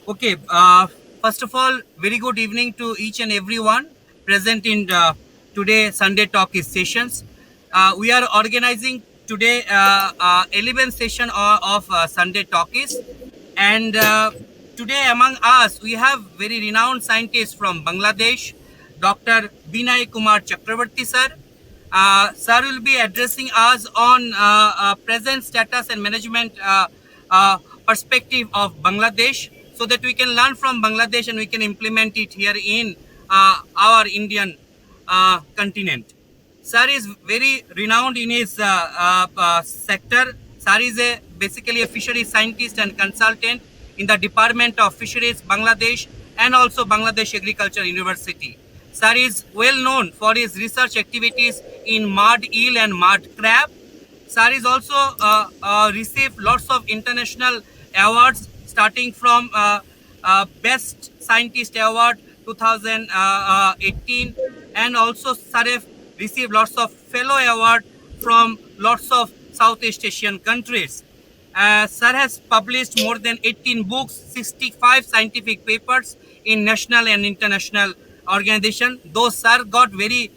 Okay, first of all, very good evening to each and everyone present in today Sunday Talkies sessions. We are organizing today 11th session of Sunday Talkies, and today among us we have very renowned scientists from Bangladesh, Dr. Binay Kumar Chakravarti sir. Sir will be addressing us on present status and management uh, perspective of Bangladesh so that we can learn from Bangladesh and we can implement it here in our Indian continent. Sir is very renowned in his sector. Sir is basically a fisheries scientist and consultant in the Department of Fisheries, Bangladesh, and also Bangladesh Agriculture University. Sir is well known for his research activities in mud eel and mud crab. Sir is also received lots of international awards, starting from Best Scientist Award 2018, and also Sir have received lots of fellow award from lots of Southeast Asian countries. Sir has published more than 18 books, 65 scientific papers in national and international organization. Though Sir got very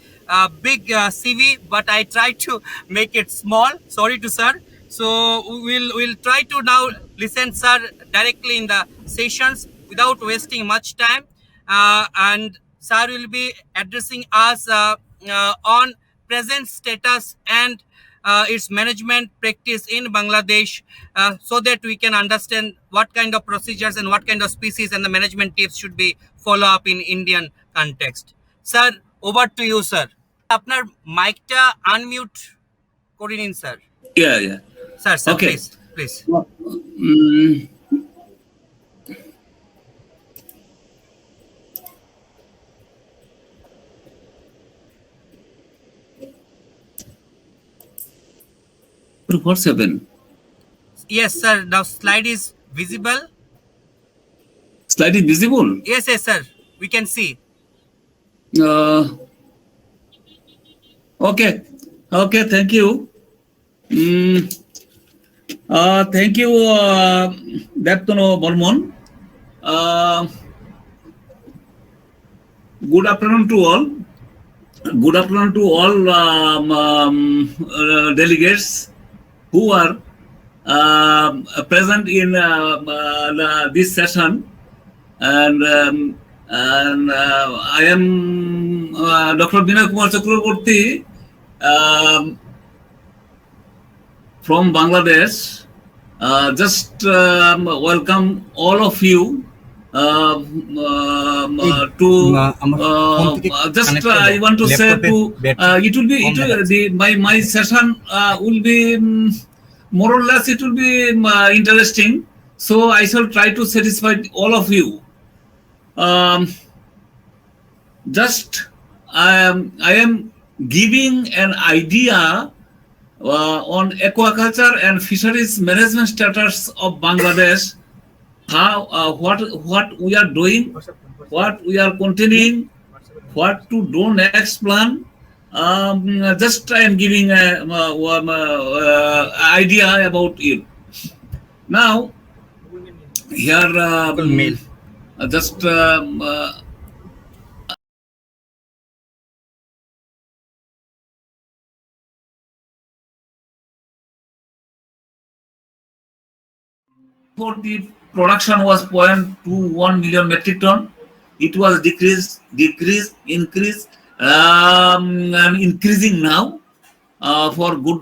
big CV, but I tried to make it small. Sorry to Sir. So we'll try to now listen Sir directly in the sessions without wasting much time. And Sir will be addressing us on present status and its management practice in Bangladesh, so that we can understand what kind of procedures and what kind of species and the management tips should be follow up in Indian context. Sir, over to you, sir. আপনার মাইকটা unmute করে নিন sir. Yeah, yeah. Sir sir Okay. Please Mm, what's happened? Yes, sir. Now slide is visible. Slide is visible. Yes, sir. We can see. Okay. Okay. Thank you. Thank you, Daptono Bormon. Good afternoon to all. Good afternoon to all delegates who are present in this session, and I am Dr. Binay Kumar Chakravarti from Bangladesh. Just welcome all of you to just I want to say to it will be my session will be more or less it will be interesting, so I shall try to satisfy all of you. Just I am giving an idea on aquaculture and fisheries management status of Bangladesh, how what we are doing, what we are continuing, what to do next plan. Just I am giving a idea about it. Now here just for the production was 0.21 million metric ton. It was decreased, increase, and increasing now for good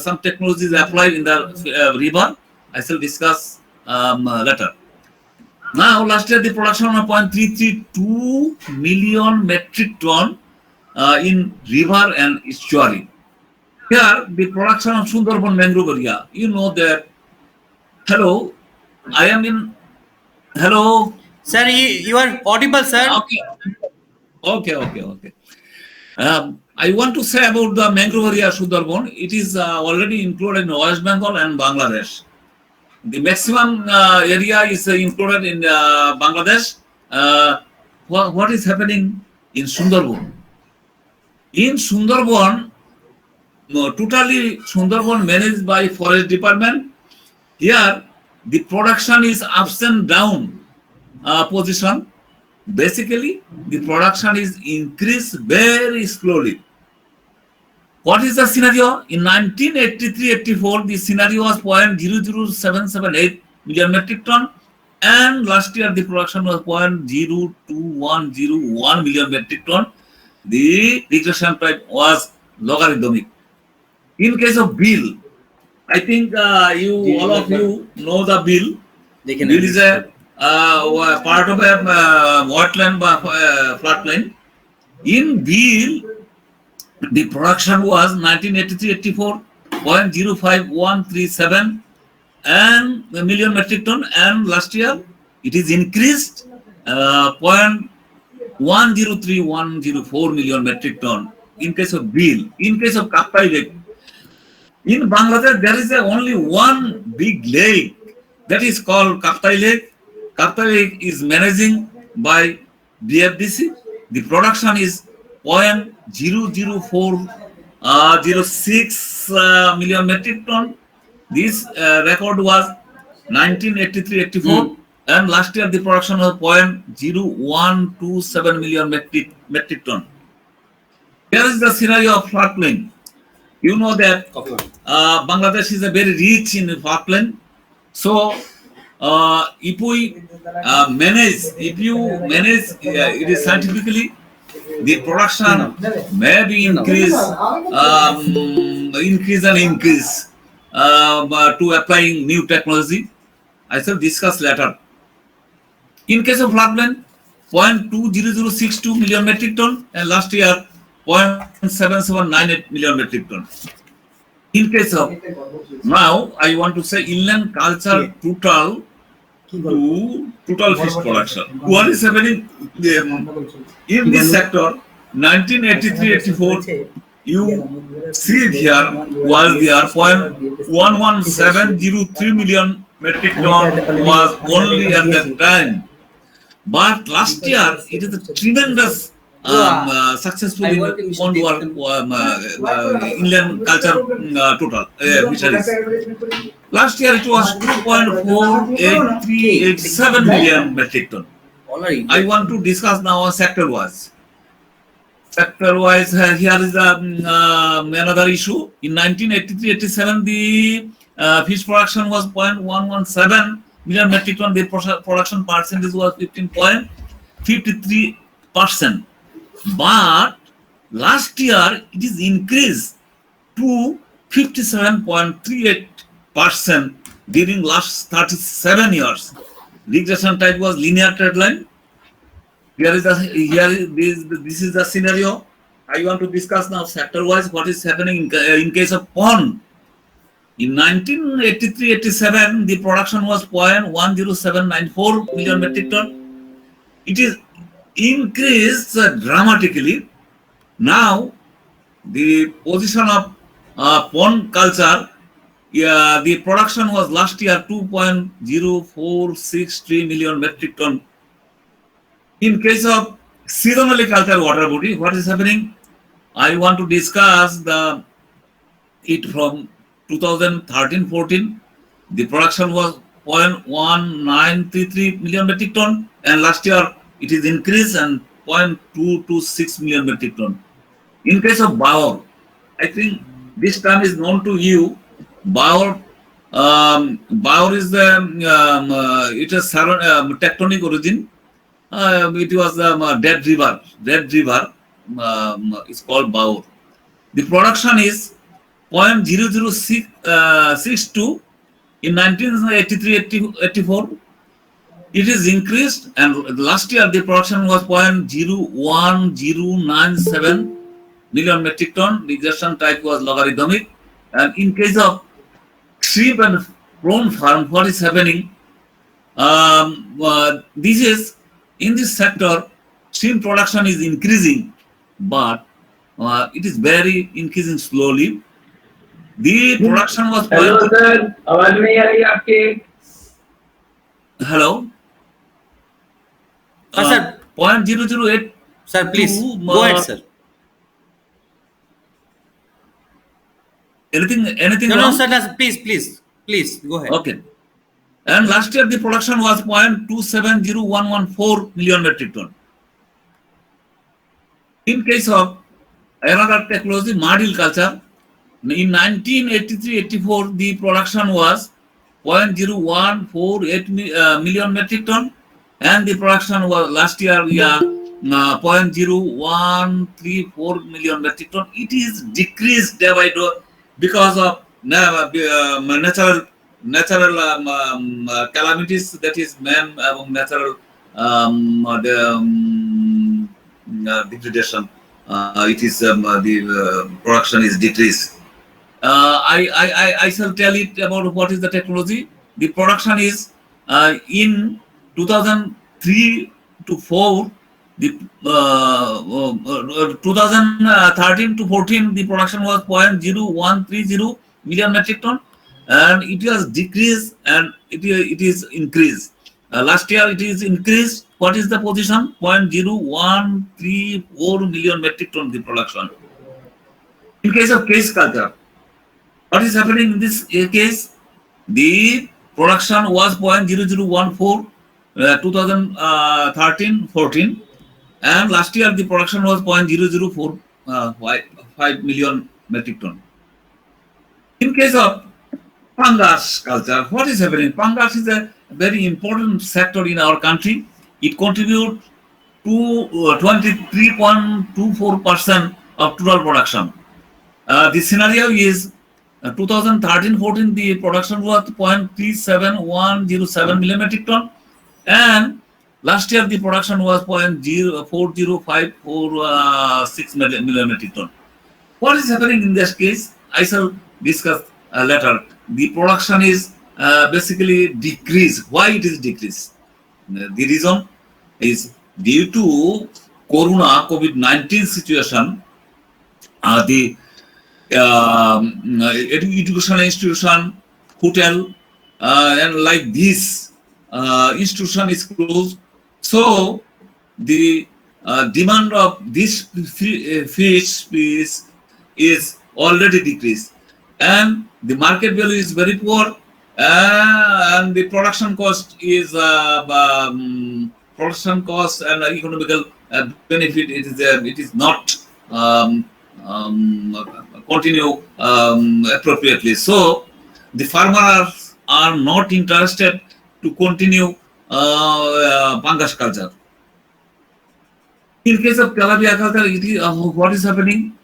some technologies applied in the river. I shall discuss later. Now, last year the production of 0.332 million metric ton in river and estuary. Here, the production of Sundarban mangrove area. You know that. Hello, I am in. Hello. Sir, you are audible, sir. Okay. I want to say about the mangrove area Sundarban. It is already included in West Bengal and Bangladesh. The maximum area is included in Bangladesh. What is happening in Sundarban? In Sundarban, totally Sundarban managed by Forest Department. Here, the production is ups and down position. Basically, the production is increased very slowly. What is the scenario? In 1983-84, the scenario was 0.00778 million metric ton, and last year the production was 0.02101 million metric ton. The regression type was logarithmic. In case of bill, I think all of you know the bill. Bill is a part of a wetland floodplain. In bill, the production was 1983-84 0.05137 and a million metric ton, and last year it is increased 0.103104 million metric ton. In case of bill, in case of Kappai lake, in Bangladesh there is only one big lake that is called Kaptai Lake. Kaptai Lake is managing by BFDC. The production is 0.00406 million metric ton. This record was 1983-84, and last year the production was 0.0127 million metric ton. Here is the scenario of floodplain. You know that Bangladesh is a very rich in floodplain. So if you manage it is scientifically, the production may be increase to applying new technology. I shall discuss later. In case of floodplain, 0.20062 million metric ton, and last year 0.7798 million metric ton. In case of now, I want to say inland culture total fish production. What is happening in this sector? 1983-84, you see it here was there 0.11703 million metric ton was only at that time. But last year it is a tremendous successful inland culture total fisheries. Last year it was 2.48387 million metric ton. I want to discuss now sector wise. Sector wise, here is another issue. In 1983-87, the fish production was 0.117 million metric ton. The production percentage was 15.53%. But last year it is increased to 57.38% during last 37 years. Regression type was linear trend line. This is the scenario. I want to discuss now sector wise what is happening in case of pond. In 1983-87, the production was 0.10794 million metric ton. It is increased dramatically. Now, the position of pond culture, the production was last year 2.0463 million metric ton. In case of seasonally cultured water body, what is happening? I want to discuss it from 2013-14. The production was 0.1933 million metric ton, and last year it is increased and 0.226 million metric ton. In case of Baur, I think this term is known to you. Baur is the it is tectonic origin. It was dead river. Is called Baur. The production is 0.00662 in 1983-84. It is increased, and last year the production was 0.01097 million metric ton. Regression type was logarithmic. And in case of shrimp and prawn farm, what is happening? This is in this sector, shrimp production is increasing, but it is very increasing slowly. The production was Hello sir, आवाज नहीं आ रही आपकी? Hello. Sir. 0.008. Sir, please go ahead, sir. Anything No, wrong? sir. Please go ahead. Okay. And last year the production was 0.270114 million metric ton. In case of another technology, Madil culture, in 1983-84, the production was 0.0148 million metric ton, and the production was last year we are 0.0134 million metric ton. It is decreased day by day because of natural calamities, that is man natural degradation. It is the production is decreased. I shall tell it about what is the technology. The production is in 2003 to 4, the 2013 to 14, the production was 0.0130 million metric ton, and it was decreased and it is increased. Last year it is increased. What is the position? 0.0134 million metric ton the production. In case of case culture, what is happening in this case? The production was 0.0014 2013-14, and last year the production was 0.0045 million metric ton. In case of fungus culture, what is happening? Fungus is a very important sector in our country. It contributes to 23.24% of total production. The scenario is 2013-14, the production was 0.37107 million metric ton, and last year the production was 0.40546 million metric ton. What is happening in this case? I shall discuss later. The production is basically decreased. Why it is decreased? The reason is due to COVID-19 situation. The educational institution, hotel, and like this institution is closed. So the demand of this fish is already decreased, and the market value is very poor, and the production cost is production cost and economical benefit. It is not continue appropriately. So the farmers are not interested to continue fungus culture. In case of tilapia culture, what is happening?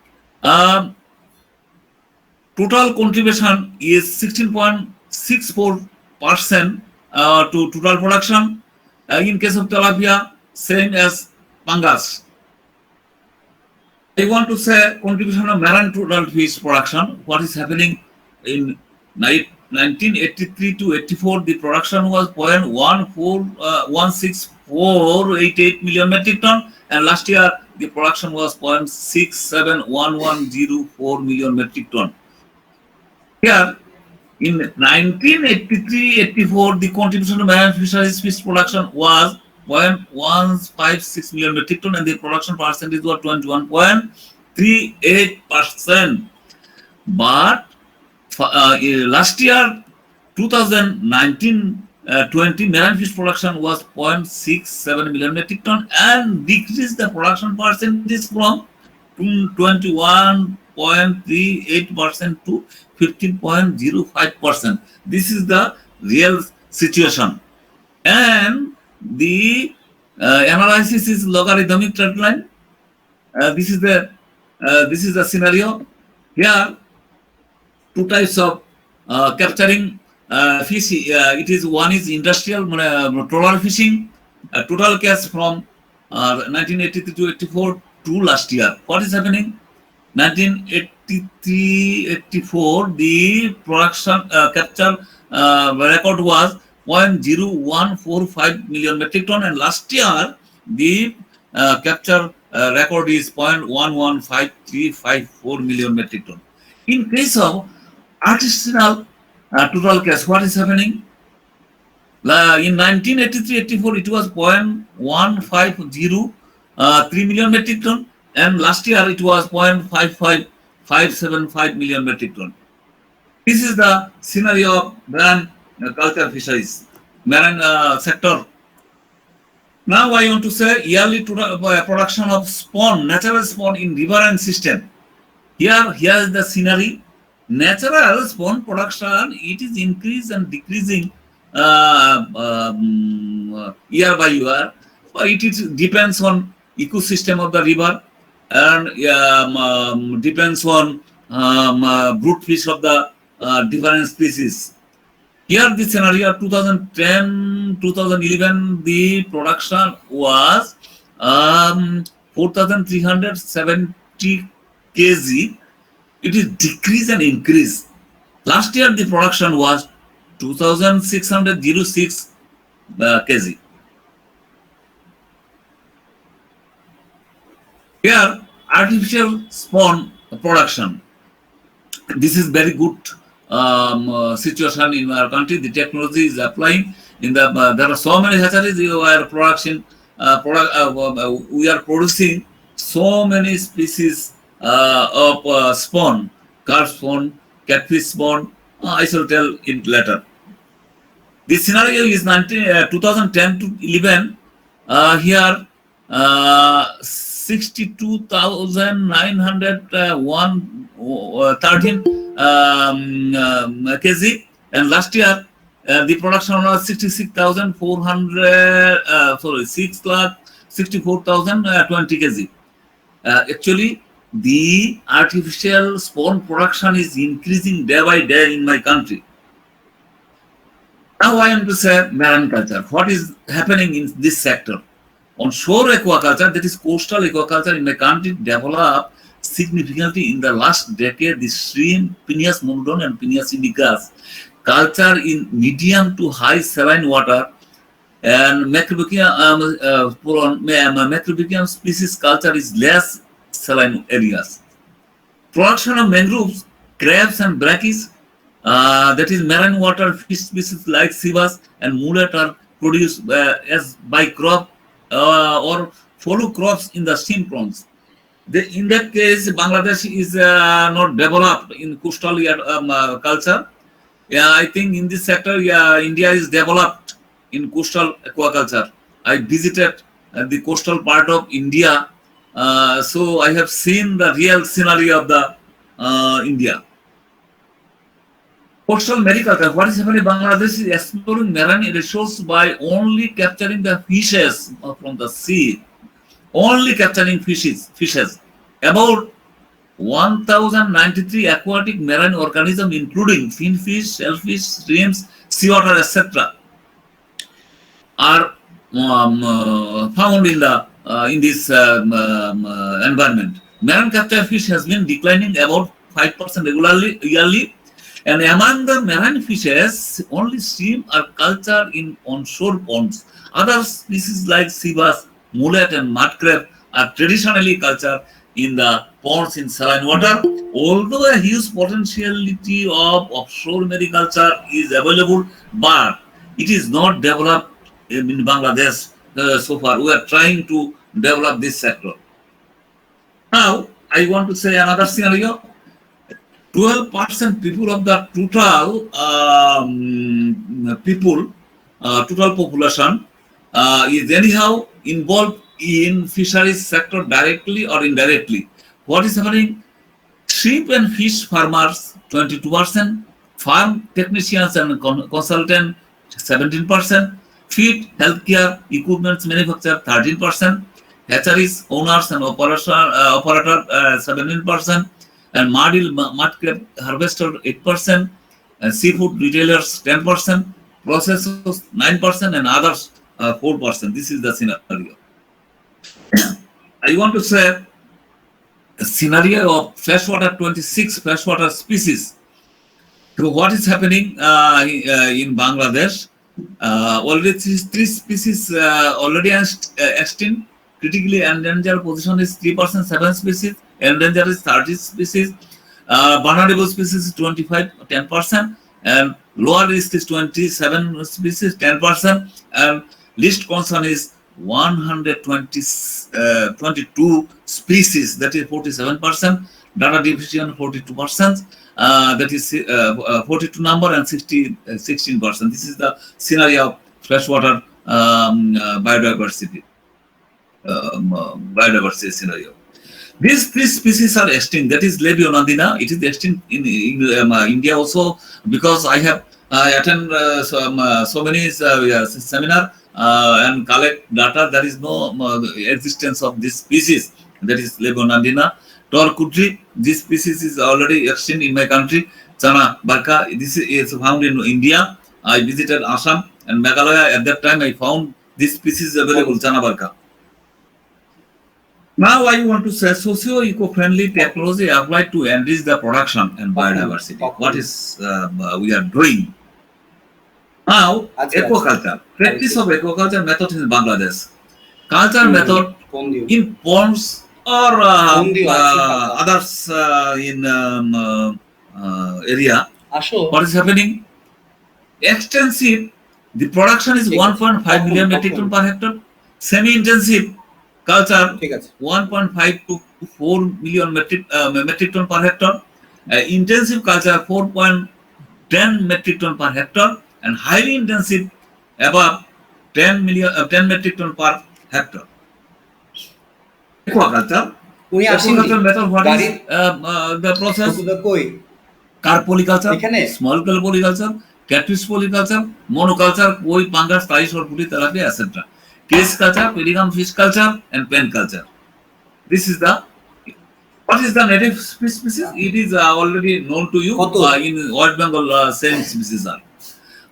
Total contribution is 16.64% to total production. In case of tilapia, same as fungus. I want to say contribution of marine total fish production. What is happening in 1983 to 84? The production was 0.16488 million metric ton, and last year the production was 0.671104 million metric ton. Here in 1983-84, the contribution of marine fisheries fish production was 0.156 million metric ton, and the production percentage was 21.38%. But last year, 2019-20, marine fish production was 0.67 million metric ton, and decreased the production percentage from 21.38% to 15.05%. This is the real situation, and the analysis is logarithmic trend line. This is the scenario. Here, two types of capturing fish. It is one is industrial trawler fishing. Total catch from 1983 to 84 to last year. What is happening? 1983-84, the production capture record was 0.0145 million metric ton, and last year the capture record is 0.115354 million metric ton. In case of artisanal total catch, what is happening? In 1983-84, it was 0.1503 million metric ton, and last year it was 0.55575 million metric ton. This is the scenario of brand culture fisheries, marine sector. Now I want to say yearly production of spawn, natural spawn in riverine system. Here is the scenery. Natural spawn production, it is increase and decreasing year by year. It depends on ecosystem of the river and depends on brute fish of the different species. Here the scenario 2010, 2011, the production was 4,370 kg. It is decrease and increase. Last year the production was 2,606 kg. Here artificial spawn production. This is very good situation in our country. The technology is applying in the there are so many hatcheries where production we are producing so many species of spawn, carp spawn, catfish spawn. I shall tell it later. This scenario is 2010 to 11. Here 62,913 kg, and last year the production was 66,400 6,64,020 kg. Actually, the artificial spawn production is increasing day by day in my country. Now I am to say marine culture. What is happening in this sector? On shore aquaculture, that is coastal aquaculture in my country, developed significantly in the last decade. The shrimp, Penaeus monodon and Penaeus indicus culture in medium to high saline water, and macrobichium species culture is less saline areas. Production of mangroves, crabs and brackies, that is marine water fish species like sea bass and mullet are produced as by crop or follow crops in the stream prawns. In that case, Bangladesh is not developed in coastal culture. Yeah, I think in this sector, India is developed in coastal aquaculture. I visited the coastal part of India, so I have seen the real scenario of the India. Coastal mariculture. What is happening in Bangladesh is exploring marine resources by only capturing the fishes from the sea. Only capturing fishes. About 1,093 aquatic marine organisms, including finfish, shellfish, shrimps, seawater, etc., are found in the in this environment. Marine capture fish has been declining about 5% regularly yearly, and among the marine fishes, only shrimp are cultured in onshore ponds. Other species like sea bass, mullet, and mud crab are traditionally cultured in the ponds in saline water. Although a huge potentiality of offshore mariculture is available, but it is not developed in Bangladesh so far. We are trying to develop this sector. Now, I want to say another scenario. 12% people of the total total population is anyhow involved in fisheries sector directly or indirectly. What is happening? Shrimp and fish farmers 22%, farm technicians and consultants 17%, feed, healthcare, equipment manufacturer 13%, hatcheries owners and operator 17%, and mud crab harvester 8%, and seafood retailers 10%, processors 9%, and others 4%. This is the scenario. I want to say a scenario of freshwater 26 freshwater species. So what is happening in Bangladesh? Already three species already extinct. Critically endangered position is 3%, 7 species. Endangered is 30 species. Vulnerable species is 25, 10%. And lower risk is 27 species, 10%. And least concern is 122 species, that is 47%. Data deficiency 42%. that is 42 number and 16%. This is the scenario of freshwater biodiversity scenario. These three species are extinct. That is Lebionandina. It is extinct in India also, because I have attend so many seminar and collect data. There is no existence of this species. That is Lebionandina. Torkudri, this species is already extinct in my country. Chana Barka, this is found in India. I visited Assam and Meghalaya. At that time, I found this species available, Chana Barka. Now I want to say socio-eco-friendly technology applied to enrich the production and biodiversity. What is we are doing? Now, aquaculture. Practice of aquaculture method in Bangladesh. Culture method in ponds or others in area. What is happening? Extensive. The production is 1.5 million metric ton per hectare. Semi-intensive culture 1.5 to 4 million metric ton per hectare. Intensive culture 4.10 metric ton per hectare, and highly intensive above 10 metric ton per hectare. Aquaculture. Aquaculture method, what is the process? Carp polyculture, small scale polyculture, catfish polyculture, monoculture, koi, pangas, thai, sorghum, tilapia, etc. Case culture, pedigam fish culture, and pen culture. This is the what is the native species? It is already known to you. In West Bengal, same species are.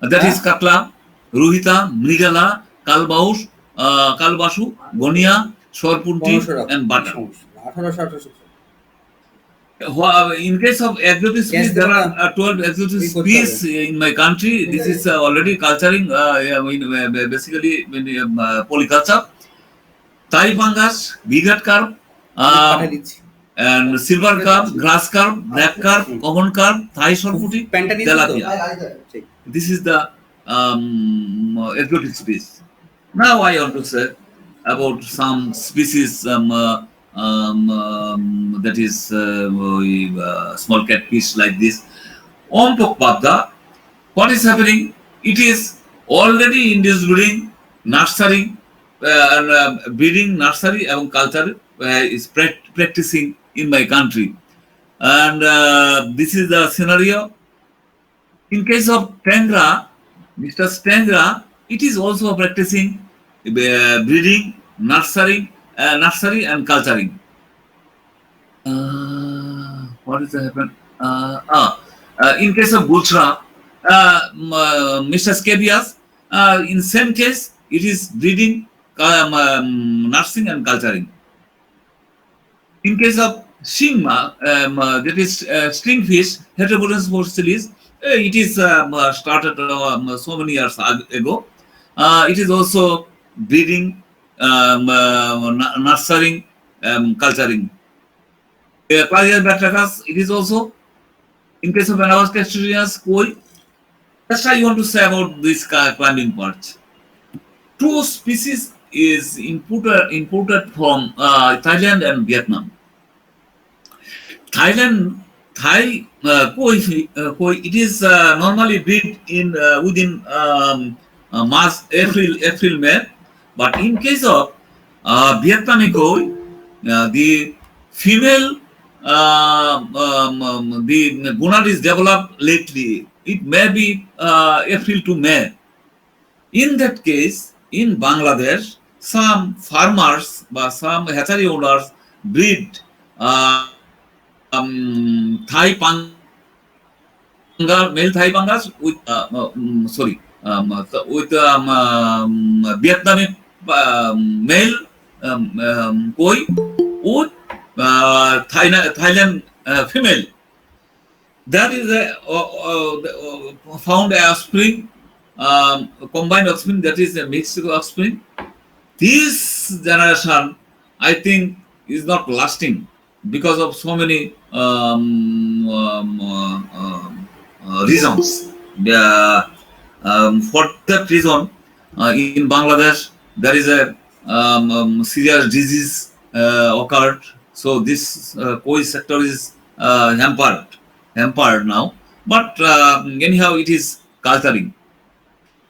That is Katla, Ruhita, Mrigala, Kalbaus, Kalbasu, Gonia, Shorpunti, and Bata. In case of exotic species, there are 12 exotic species in my country. This is already culturing, basically polyculture. Thai fungus, bigot carp, and silver carp, grass carp, black carp, common carp, Thai sorputi, tilapia. This is the exotic species. Now I want to say about some species that is small catfish like this. On Tokpabda, what is happening? It is already induced breeding, nursery, breeding, nursery, and culture is practicing in my country. And this is the scenario. In case of Tangra, Mr. Tangra, it is also practicing breeding, nursery and culturing. What is happened? In case of Gulchra, Mr. Scabias, in same case, it is breeding, nursing and culturing. In case of Shingma, that is stingfish, Heteroboreans fossilis, it is started so many years ago. It is also breeding, nurturing, culturing. Clarias batracus, it is also. In case of Anavas castrinas, koi. That's why I want to say about this climbing perch. Two species is imported from Thailand and Vietnam. Thai koi, it is normally bred in within March, April, May. But in case of Vietnamese koi, the female the gonad is developed lately. It may be April to May. In that case, in Bangladesh, some farmers, but some hatchery owners breed Thai pangas, male Thai pangas with with Vietnamese male koi with Thailand female. That is found a offspring, combined offspring, that is a mixed offspring. This generation, I think, is not lasting because of so many reasons. For that reason, in Bangladesh, there is a serious disease occurred. So this koi sector is hampered. hampered now. But anyhow, it is culturing.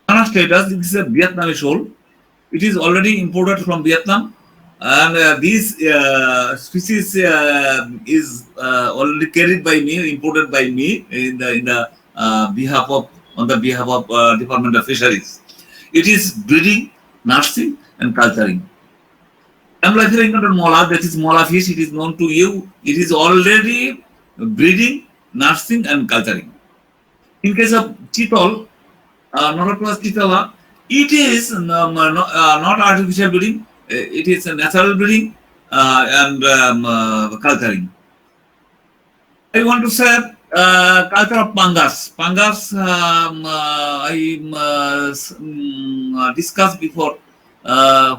Banana status, this is a Vietnamese shoal. It is already imported from Vietnam, and this species is already carried by me, imported by me in the behalf of on the behalf of Department of Fisheries. It is breeding, nursing, and culturing. I'm referring to mola, that is mola fish. It is known to you. It is already breeding, nursing, and culturing. In case of chitol, Noraplas chitala, it is not artificial breeding. It is a natural breeding and culturing. I want to say culture of Pangas. Pangas, I discussed before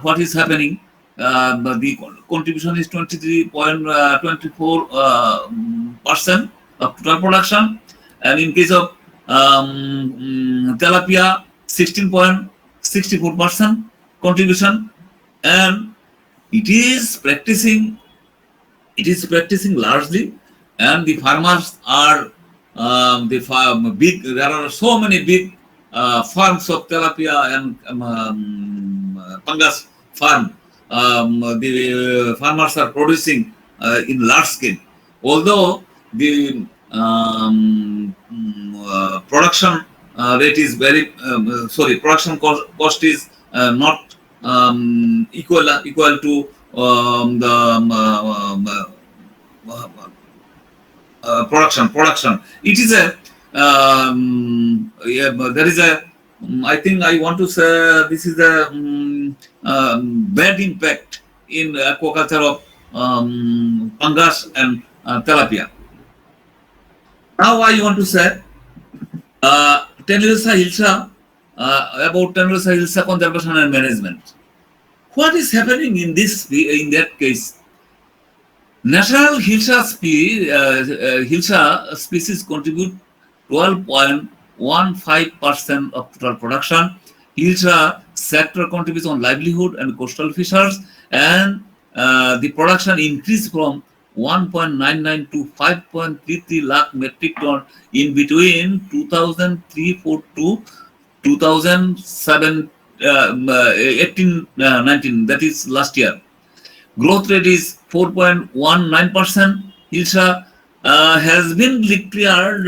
what is happening. The contribution is 23.24% of total production, and in case of tilapia, 16.64% contribution, and it is practicing largely, and the farmers are big. There are so many big farms of tilapia and Pangas farm. The farmers are producing in large scale. Although the production rate is very production cost is not equal to the production. It is a there is a I think I want to say this is a bad impact in aquaculture of Pangas and tilapia. Now I want to say Tenrisa Hilsa about Tenrisa Hilsa conservation and management. What is happening in that case? Natural Hilsa species contribute 12.15% of total production. Hilsa sector contributes on livelihood and coastal fishers, and the production increased from 1.99 to 5.33 lakh metric ton in between 2003-4 to 2007, 18-19, that is last year. Growth rate is 4.19%. Hilsa has been declared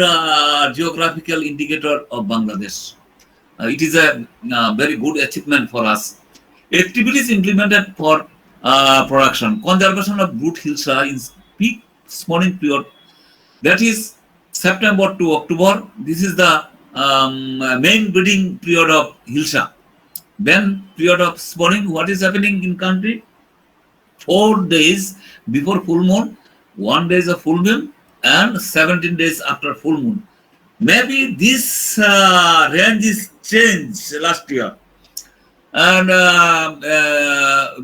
geographical indicator of Bangladesh. It is a very good achievement for us. Activities implemented for production. Conservation of brood Hilsa in peak spawning period, that is September to October. This is the main breeding period of Hilsa. Then period of spawning, what is happening in country? 4 days before full moon, 1 day of full moon, and 17 days after full moon. Maybe this range is changed last year. And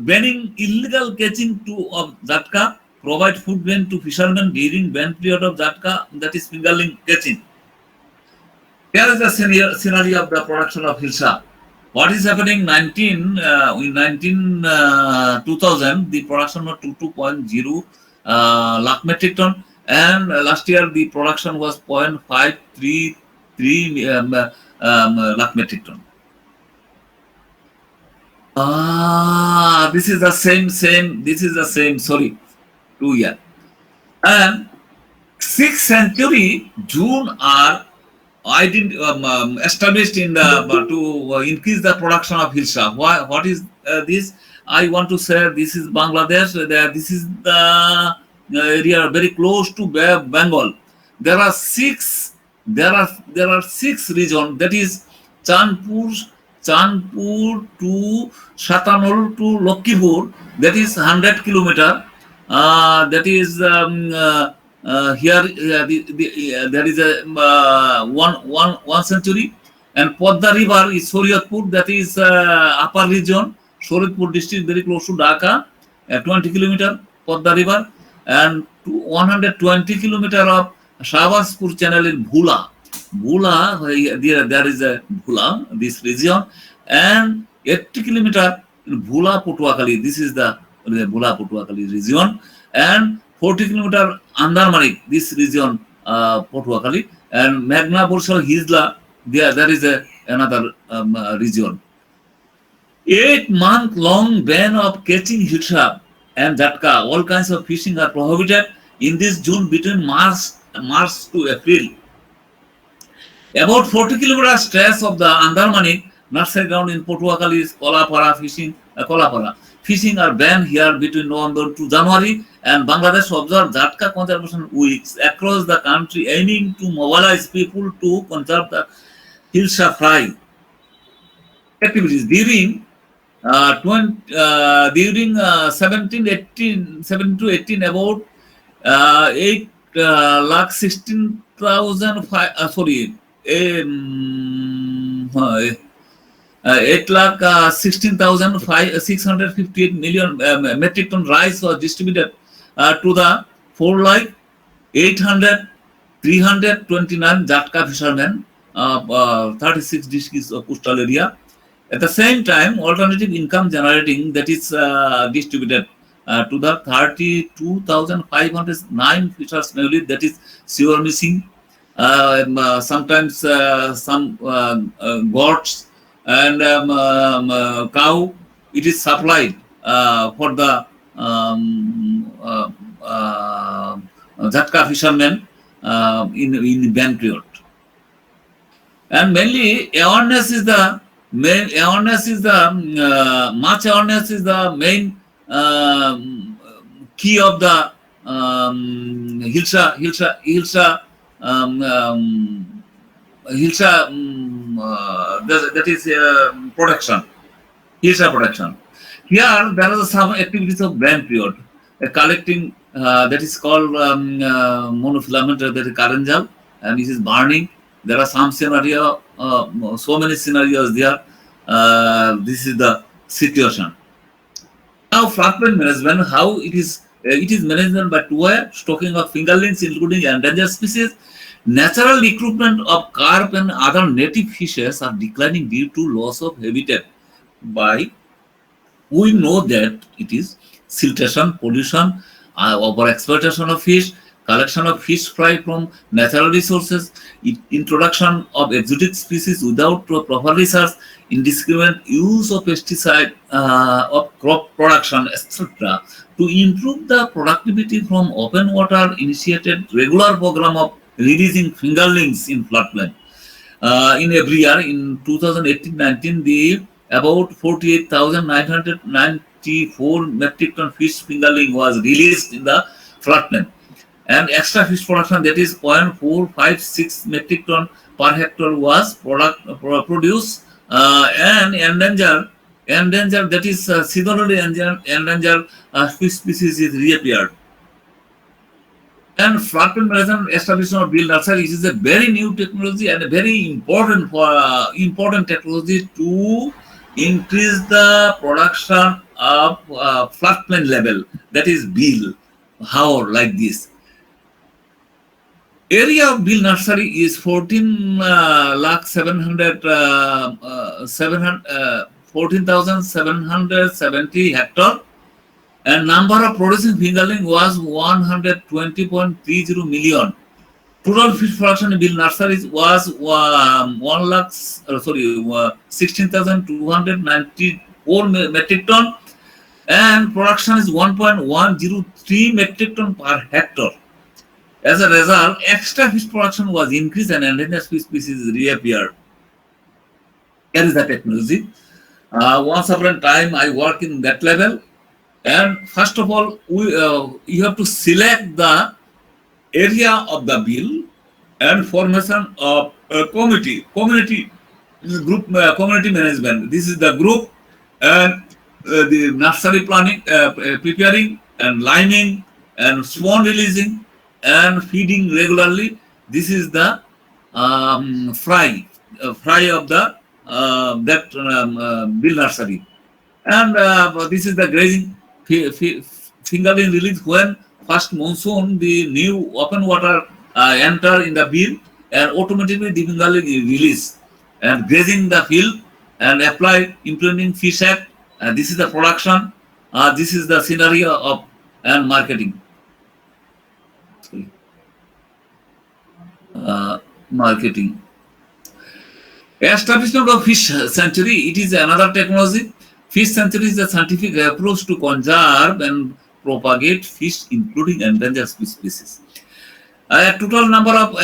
banning illegal catching of Zatka, provide food ban to fishermen during ban period of Zatka, that is fingerling catching. Here is the scenario of the production of Hilsa. What is happening in 2000, the production was 22.0 lakh metric ton, and last year the production was 0.533 lakh metric ton. This is the same, this is the same, sorry, 2 year. And 6th century June are established in the to increase the production of Hilsa. What is this? I want to say this is Bangladesh. This is the area very close to Bengal. There are six regions. That is Chandpur to Shatanol to Lokipur. That is 100 kilometer. That is here there is a one century, and Podda river is Shariatpur, that is upper region, Shariatpur district, very close to Dhaka, 20 kilometer Podda river, and 120 kilometer of Shahbazpur channel in Bhula, there is a Bhula, this region, and 80 kilometer in Bhula Patuakali, this is the Bhula Patuakali region, and 40 kilometer Andarmanik, this region Potuakali, and Magna Bursal Hisla, there is another region. 8-month long ban of catching hilsa and Jatka, all kinds of fishing are prohibited in this June between March to April. About 40 kilometers stretch of the Andarmani nursery ground in Potuakali is Kolapara fishing. Kolapara. Fishing are banned here between November to January, and Bangladesh observed Jatka conservation weeks across the country aiming to mobilize people to conserve the hilsa fry activities. During 17 to 18, about 8 lakh 16,000 8 lakh 16,658 million metric ton rice was distributed to the 4 lakh 800 329 Jatka fishermen of 36 districts of coastal area. At the same time, alternative income generating that is distributed to the 32,509 fishers mainly, that is sewer missing, sometimes some goats and cow. It is supplied for the Jatka fishermen in ban period. And mainly awareness is the main much awareness is the main key of the hilsa that is production, hilsa production. Here there are some activities of ban period, collecting that is called monofilament, that is karanjal, and this is burning. There are some scenario, so many scenarios there. This is the situation. Now, flatland management, how it is management by two way, stocking of fingerlings, including endangered species. Natural recruitment of carp and other native fishes are declining due to loss of habitat. By we know that it is siltation, pollution, overexploitation of fish, collection of fish fry from natural resources, introduction of exotic species without proper research, indiscriminate use of pesticide of crop production, etc. To improve the productivity from open water, initiated regular program of releasing fingerlings in floodplain. In every year, in 2018-19, the about 48,994 metric ton fish fingerling was released in the floodplain, and extra fish production, that is 0.456 metric ton per hectare, was produced, and endangered that is seasonally endangered fish species is reappeared. And floodplain management establishment of bill nursery is a very new technology and a very important technology to increase the production of floodplain level, that is bill. How like this? Area of bill nursery is 14,770 hectare, and number of producing fingerling was 120.30 million. Total fish production in bill nurseries was 16,294 metric ton, and production is 1.103 metric ton per hectare. As a result, extra fish production was increased and endangered fish species reappeared. Here is the technology. Once upon a time, I work in that level. And first of all, you have to select the area of the bill and formation of a community group, community management. This is the group, and the nursery planning, preparing and liming and swan releasing and feeding regularly. This is the fry of the bill nursery, and this is the grazing fingerling release when first monsoon, the new open water enter in the bill, and automatically the fingerling is released and grazing the field and apply implementing fish act. This is the production. This is the scenario of and marketing. Sorry. marketing. Establishment of fish sanctuary, it is another technology. Fish sanctuary is a scientific approach to conserve and propagate fish, including endangered species. A total number of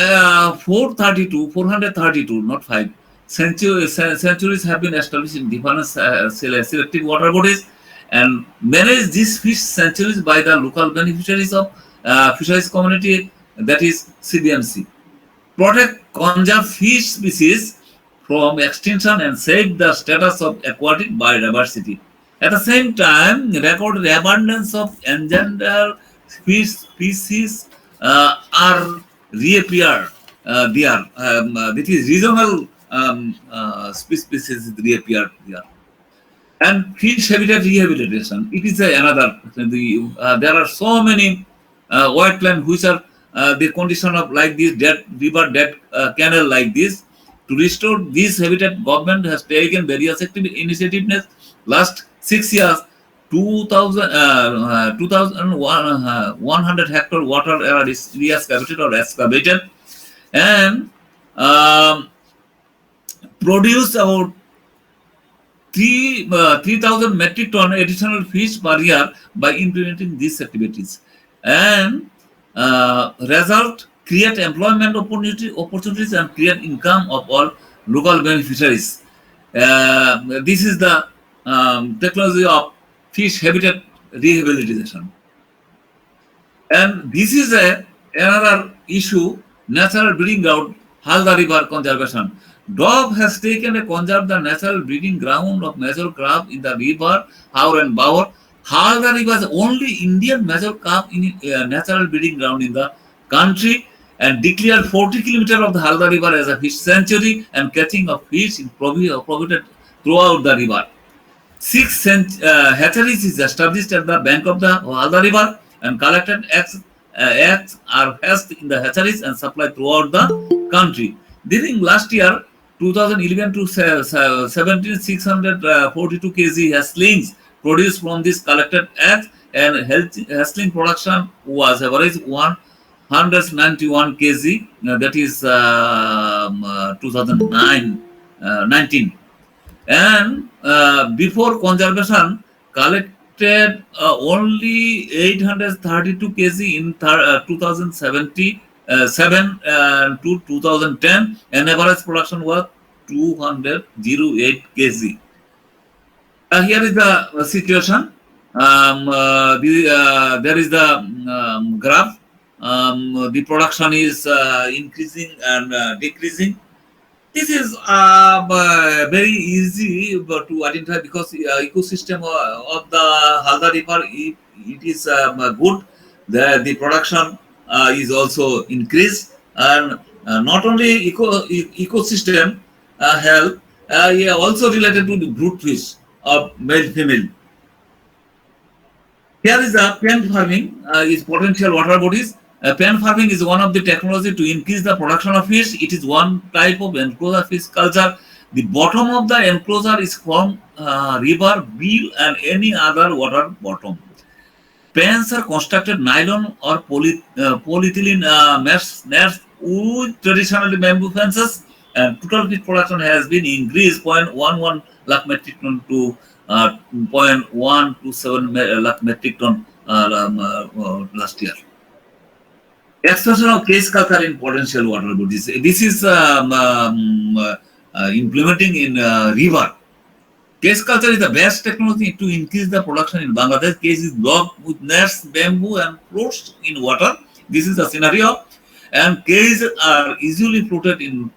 432, not 5, centuries have been established in different selective water bodies and manage these fish sanctuaries by the local beneficiaries of fisheries community, that is CBMC. Protect conserve fish species from extinction and save the status of aquatic biodiversity. At the same time, record the abundance of endangered fish species are reappear there. This is regional species reappear there. And fish habitat rehabilitation. It is another. There are so many wetland which are the condition of like this dead river, dead canal like this. To restore this habitat, government has taken various initiatives. Last 6 years, 2,100 hectare water area is re-excavated or excavated, and produce about 3,000 metric ton additional fish per year by implementing these activities. And result, create employment opportunities and create income of all local beneficiaries. This is the technology of fish habitat rehabilitation. And this is another issue, natural breeding ground, Halda River conservation. Dove has taken to conserve the natural breeding ground of major crab in the river, Haur and Baur. Halda River is the only Indian major crab in natural breeding ground in the country and declared 40 kilometers of the Halda River as a fish sanctuary and catching of fish is prohibited throughout the river. Six hatcheries is established at the bank of the Halda River and collected eggs are hatched in the hatcheries and supplied throughout the country. During last year, 2011 to 17, 642 kg hatchlings produced from this collected eggs and hatchling production was average 191 kg, that is 2019. And before conservation collected only 832 kg in 2007 to 2010, and average production was 208 kg. Here is the situation. There is the graph. The production is increasing and decreasing. This is very easy to identify because ecosystem of the Halda River it is good. The production is also increased, and not only ecosystem health, yeah, also related to the brood fish of male female. Here is the pen farming is potential water bodies. Pen farming is one of the technology to increase the production of fish. It is one type of enclosure fish culture. The bottom of the enclosure is from river, bill, and any other water bottom. Pens are constructed nylon or polyethylene nets with traditionally bamboo fences, and total fish production has been increased 0.11 lakh metric ton to 0.127 lakh metric ton last year. Expansion of case culture in potential water bodies. This is implementing in river. Case culture is the best technology to increase the production in Bangladesh. Case is blocked with nets, bamboo, and floats in water. This is the scenario. And cages are easily floated in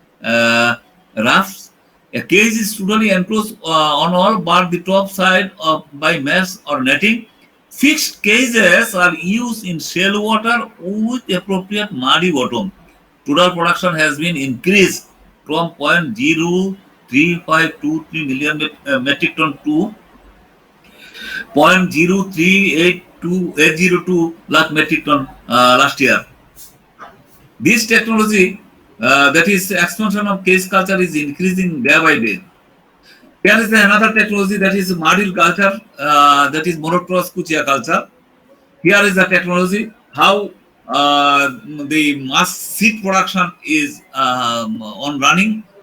rafts. A cage is totally enclosed on all but the top side by mesh or netting. Fixed cages are used in shallow water with appropriate muddy bottom. Total production has been increased from 0.3523 million metric ton to 0.0382 lakh metric ton last year. This technology, that is expansion of cage culture, is increasing day by day. There is another technology that is module culture, that is monocross kuchia culture. Here is the technology how the mass seed production is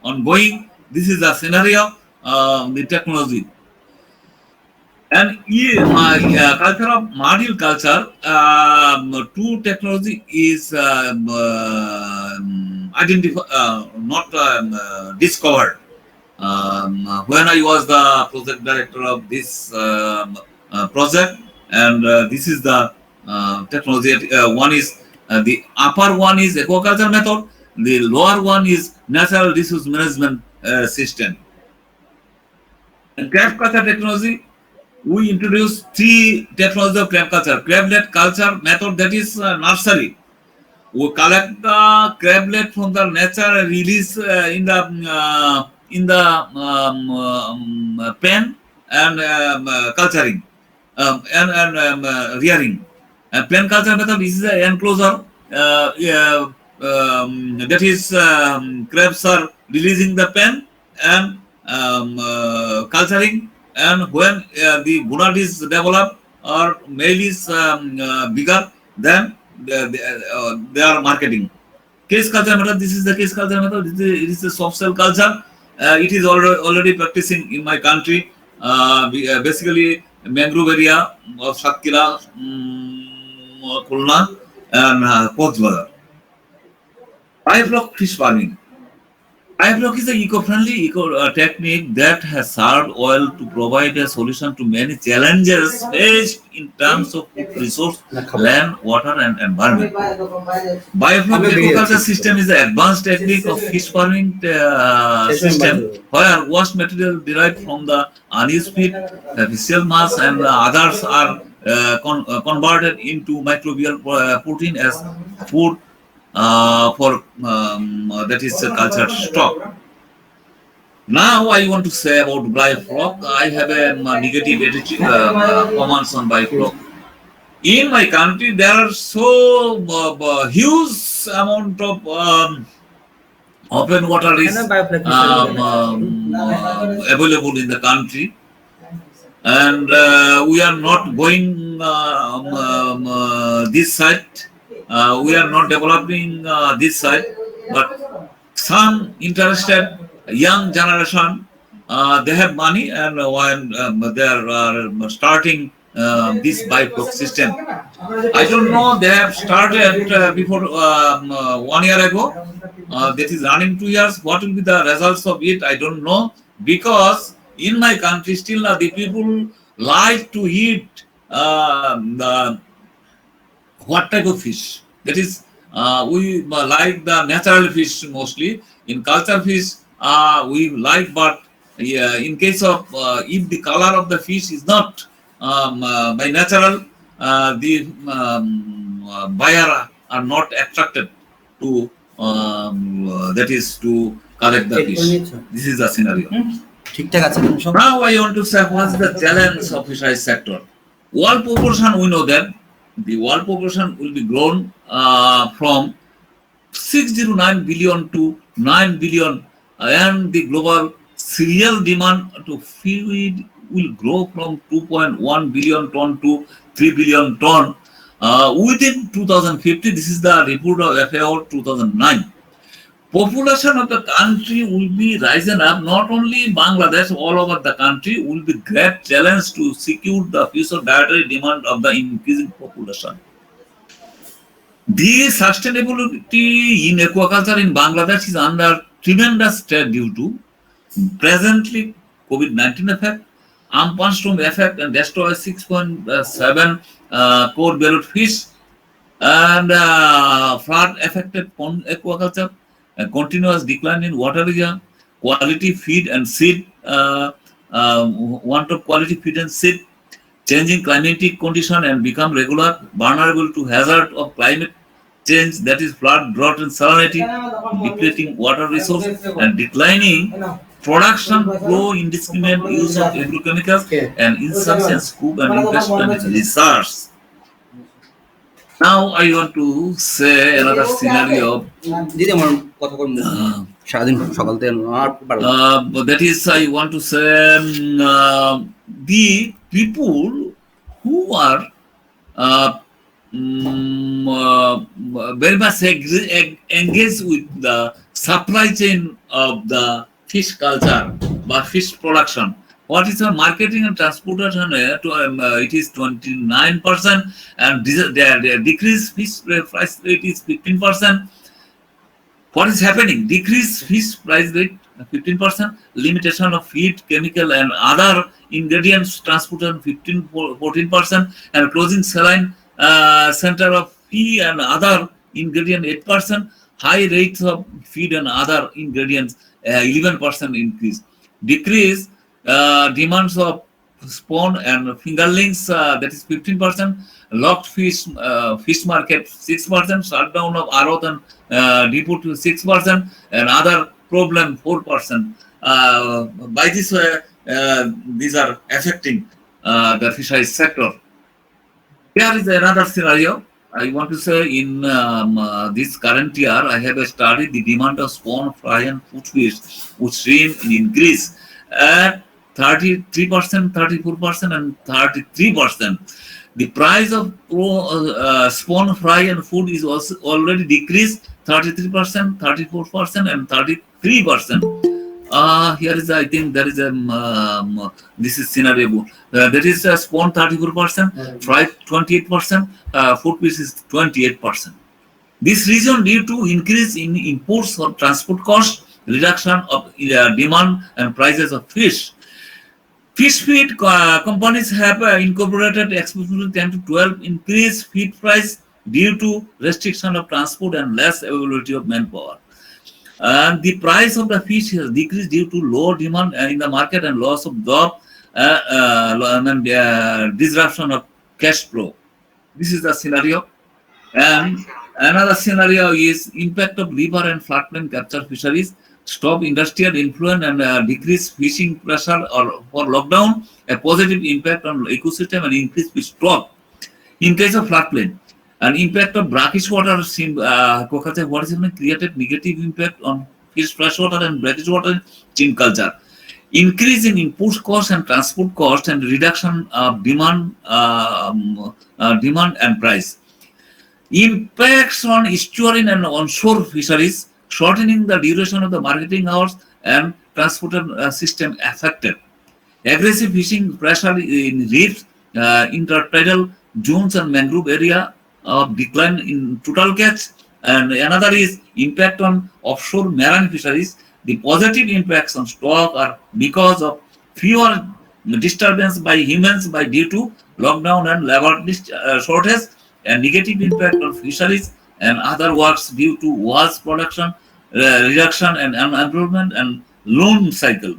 ongoing. This is the scenario, the technology. And my culture of module culture, two technology is identified, not discovered. When I was the project director of this project, and this is the technology. One is the upper one is aquaculture method. The lower one is natural resource management system. And crab culture technology, we introduced three technologies of crab culture. Crablet culture method, that is nursery. We collect the crablet from the nature and release in the pen and culturing and rearing. Pen culture method is the enclosure. That is crabs are releasing the pen and culturing, and when the gonad is developed or male is bigger, then they are marketing. Case culture method, this is the case culture method. It is a soft cell culture. It is already practicing in my country. Basically, mangrove area of Satkira, Khulna, and Koksbazar. Livestock fish farming. Livestock is an eco-friendly technique that has served well to provide a solution to many challenges faced in terms of food resource, land, water, and environment. Biofloc aquaculture system is the advanced technique of fish farming system where waste material derived from the unused feed, visual mass, and others are converted into microbial protein as food for that is culture stock. Now I want to say about biofloc. I have a negative attitude, comments on biofloc. In my country, there are so huge amount of open water is available in the country, and we are not going this side. We are not developing this side, but some interested young generation, they have money, and when they are starting this biofloc system. I don't know, they have started before 1 year ago. That is running 2 years. What will be the results of it? I don't know, because in my country still the people like to eat the what type of fish. That is, we like the natural fish mostly. In culture fish, we like, but in case of if the color of the fish is not by natural, the buyer are not attracted to that is to collect the fish. This is the scenario. Now I want to say what's the challenge of fisheries sector. World population, we know that the world population will be grown from 609 billion to 9 billion, and the global cereal demand to feed will grow from 2.1 billion ton to 3 billion ton within 2050. This is the report of FAO 2009. Population of the country will be rising up, not only Bangladesh, all over the country will be great challenge to secure the future dietary demand of the increasing population. The sustainability in aquaculture in Bangladesh is under tremendous threat due to presently COVID-19 effect, amphan storm effect, and destroy 6.7 core beluga fish, and flood affected pond aquaculture, a continuous decline in water area, quality feed and seed, want of quality feed and seed, changing climatic condition and become regular, vulnerable to hazard of climate change, that is flood, drought, and salinity, depleting water resource, and declining production flow, indiscriminate use of agrochemicals, and insufficient scope and investment in research. Now I want to say another scenario. That is, I want to say the people who are very much engaged with the supply chain of the fish culture by fish production. What is the marketing and transportation? It is 29%, and the decreased fish price rate is 15%. What is happening? Decreased fish price rate 15%, limitation of feed, chemical, and other ingredients transported 14%, and closing saline center of fee and other ingredient 8%, high rates of feed and other ingredients 11% increase. Decrease demands of spawn and fingerlings, that is 15%, locked fish market 6%, shutdown of Arot and depot to 6%, and other problem 4%. By this way, these are affecting the fisheries sector. Here is another scenario. I want to say in this current year, I have studied the demand of spawn, fry, and food fish, which seen in increase at 33%, 34%, and 33%. The price of spawn, fry, and food is also already decreased 33%, 34%, and 33%. Here is, I think, there is a this is scenario. There is a spawn 34%, fry 28%, food piece is 28%. This reason due to increase in imports or transport cost, reduction of demand and prices of fish. Fish feed companies have incorporated expected 10 to 12 increase feed price due to restriction of transport and less availability of manpower. And the price of the fish has decreased due to low demand in the market and loss of job and disruption of cash flow. This is the scenario. And another scenario is impact of river and floodplain capture fisheries, stop industrial influence and decrease fishing pressure or for lockdown, a positive impact on ecosystem and increase fish stock. In case of floodplain, an impact of brackish water in Kolkata, what is created negative impact on fish freshwater and brackish water in culture. Increase in input cost and transport cost and reduction of demand and price. Impacts on estuarine and onshore fisheries, shortening the duration of the marketing hours and transport system affected. Aggressive fishing pressure in reefs, intertidal zones and mangrove area of decline in total catch. And another is impact on offshore marine fisheries. The positive impacts on stock are because of fewer disturbance by humans by due to lockdown and labor shortage, and negative impact on fisheries and other works due to wash production reduction and unemployment and loan cycle.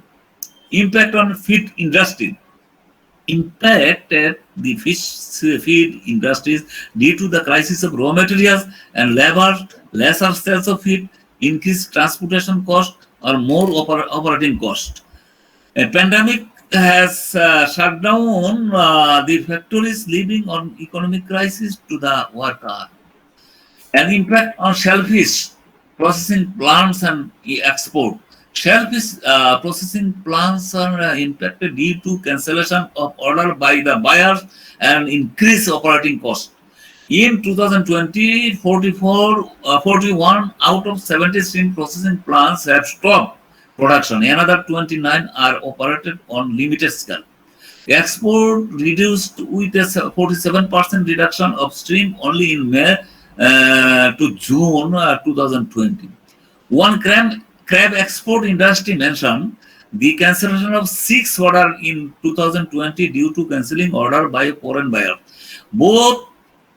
Impact on feed industry. Impacted the fish feed industries due to the crisis of raw materials and labor, lesser sales of feed, increased transportation cost, or more operating cost. A pandemic has shut down the factories, leaving on economic crisis to the worker. An impact on shellfish processing plants and export. Shellfish processing plants are impacted due to cancellation of order by the buyers and increased operating cost. In 2020, 41 out of 70 shrimp processing plants have stopped production. Another 29 are operated on limited scale. Export reduced with a 47% reduction of shrimp only in May to June 2020. One crab export industry mentioned the cancellation of 6 orders in 2020 due to cancelling order by foreign buyer. Both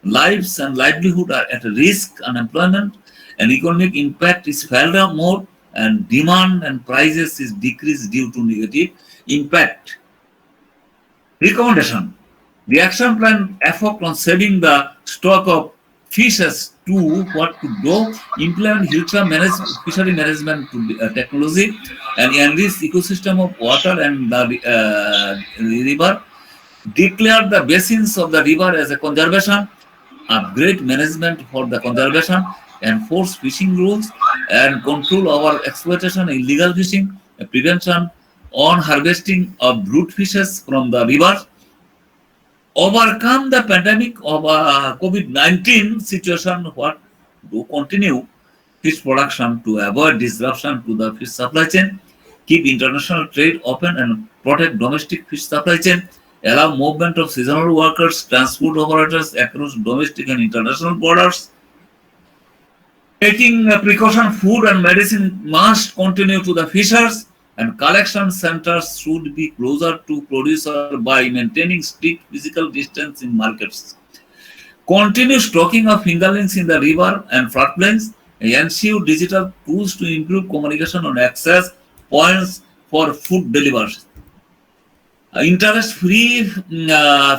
lives and livelihood are at risk. Unemployment and economic impact is felt more, and demand and prices is decreased due to negative impact. Recommendation. The action plan effort on saving the stock of fishes to what to do, implement future fishery management technology, and enrich ecosystem of water and the river, declare the basins of the river as a conservation, upgrade management for the conservation, enforce fishing rules, and control our exploitation, illegal fishing, prevention on harvesting of brute fishes from the river, overcome the pandemic of COVID-19 situation, what do continue fish production to avoid disruption to the fish supply chain, keep international trade open and protect domestic fish supply chain, allow movement of seasonal workers, transport operators across domestic and international borders. Taking precaution, food and medicine must continue to the fishers, and collection centers should be closer to producer by maintaining strict physical distance in markets. Continue stocking of fingerlings in the river and floodplains. Ensure digital tools to improve communication on access points for food delivery. Interest-free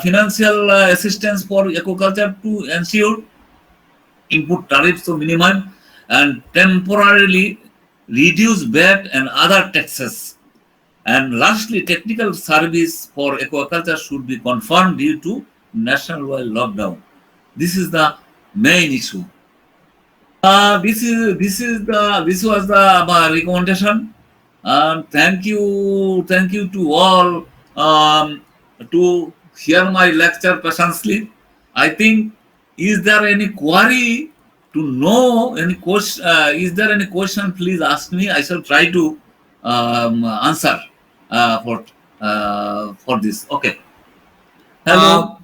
financial assistance for aquaculture to ensure input tariffs to minimum and temporarily reduce VAT and other taxes. And lastly, technical service for aquaculture should be confirmed due to nationwide lockdown. This is the main issue. This was the recommendation. Thank you to all to hear my lecture patiently. I think, is there any query to know any question? Is there any question? Please ask me. I shall try to answer for this. Okay. Uh, Hello.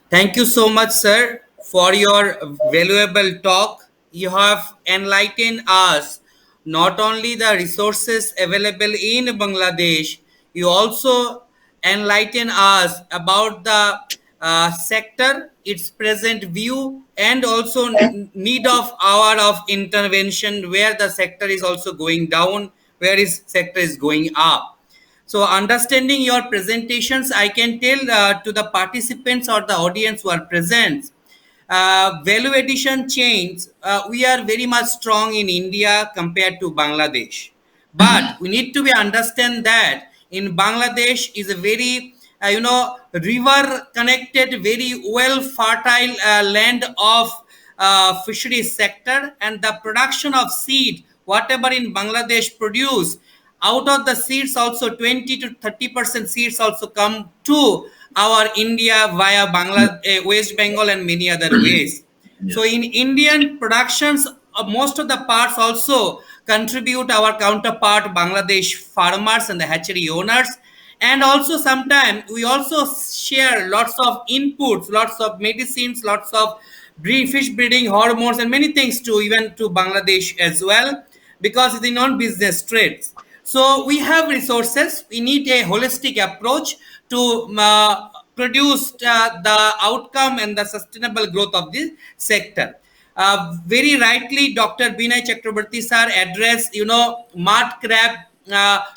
Thank you so much, sir, for your valuable talk. You have enlightened us not only the resources available in Bangladesh, you also enlighten us about the sector, its present view, and also need of hour of intervention where the sector is also going down, where is sector is going up. So, understanding your presentations, I can tell to the participants or the audience who are present, value addition chains, we are very much strong in India compared to Bangladesh. But we need to be understand that in Bangladesh is a very, river connected, very well fertile land of fisheries sector, and the production of seed, whatever in Bangladesh produce, out of the seeds also 20 to 30% seeds also come to our India via West Bengal and many other ways. So Yes. in Indian productions, most of the parts also contribute our counterpart Bangladesh farmers and the hatchery owners. And also sometimes we also share lots of inputs, lots of medicines, lots of fish breeding hormones and many things to even to Bangladesh as well, because it's a non-business trades. So we have resources. We need a holistic approach to produce the outcome and the sustainable growth of this sector. Very rightly, Dr. Binay Chakrabarti sir addressed, mud crab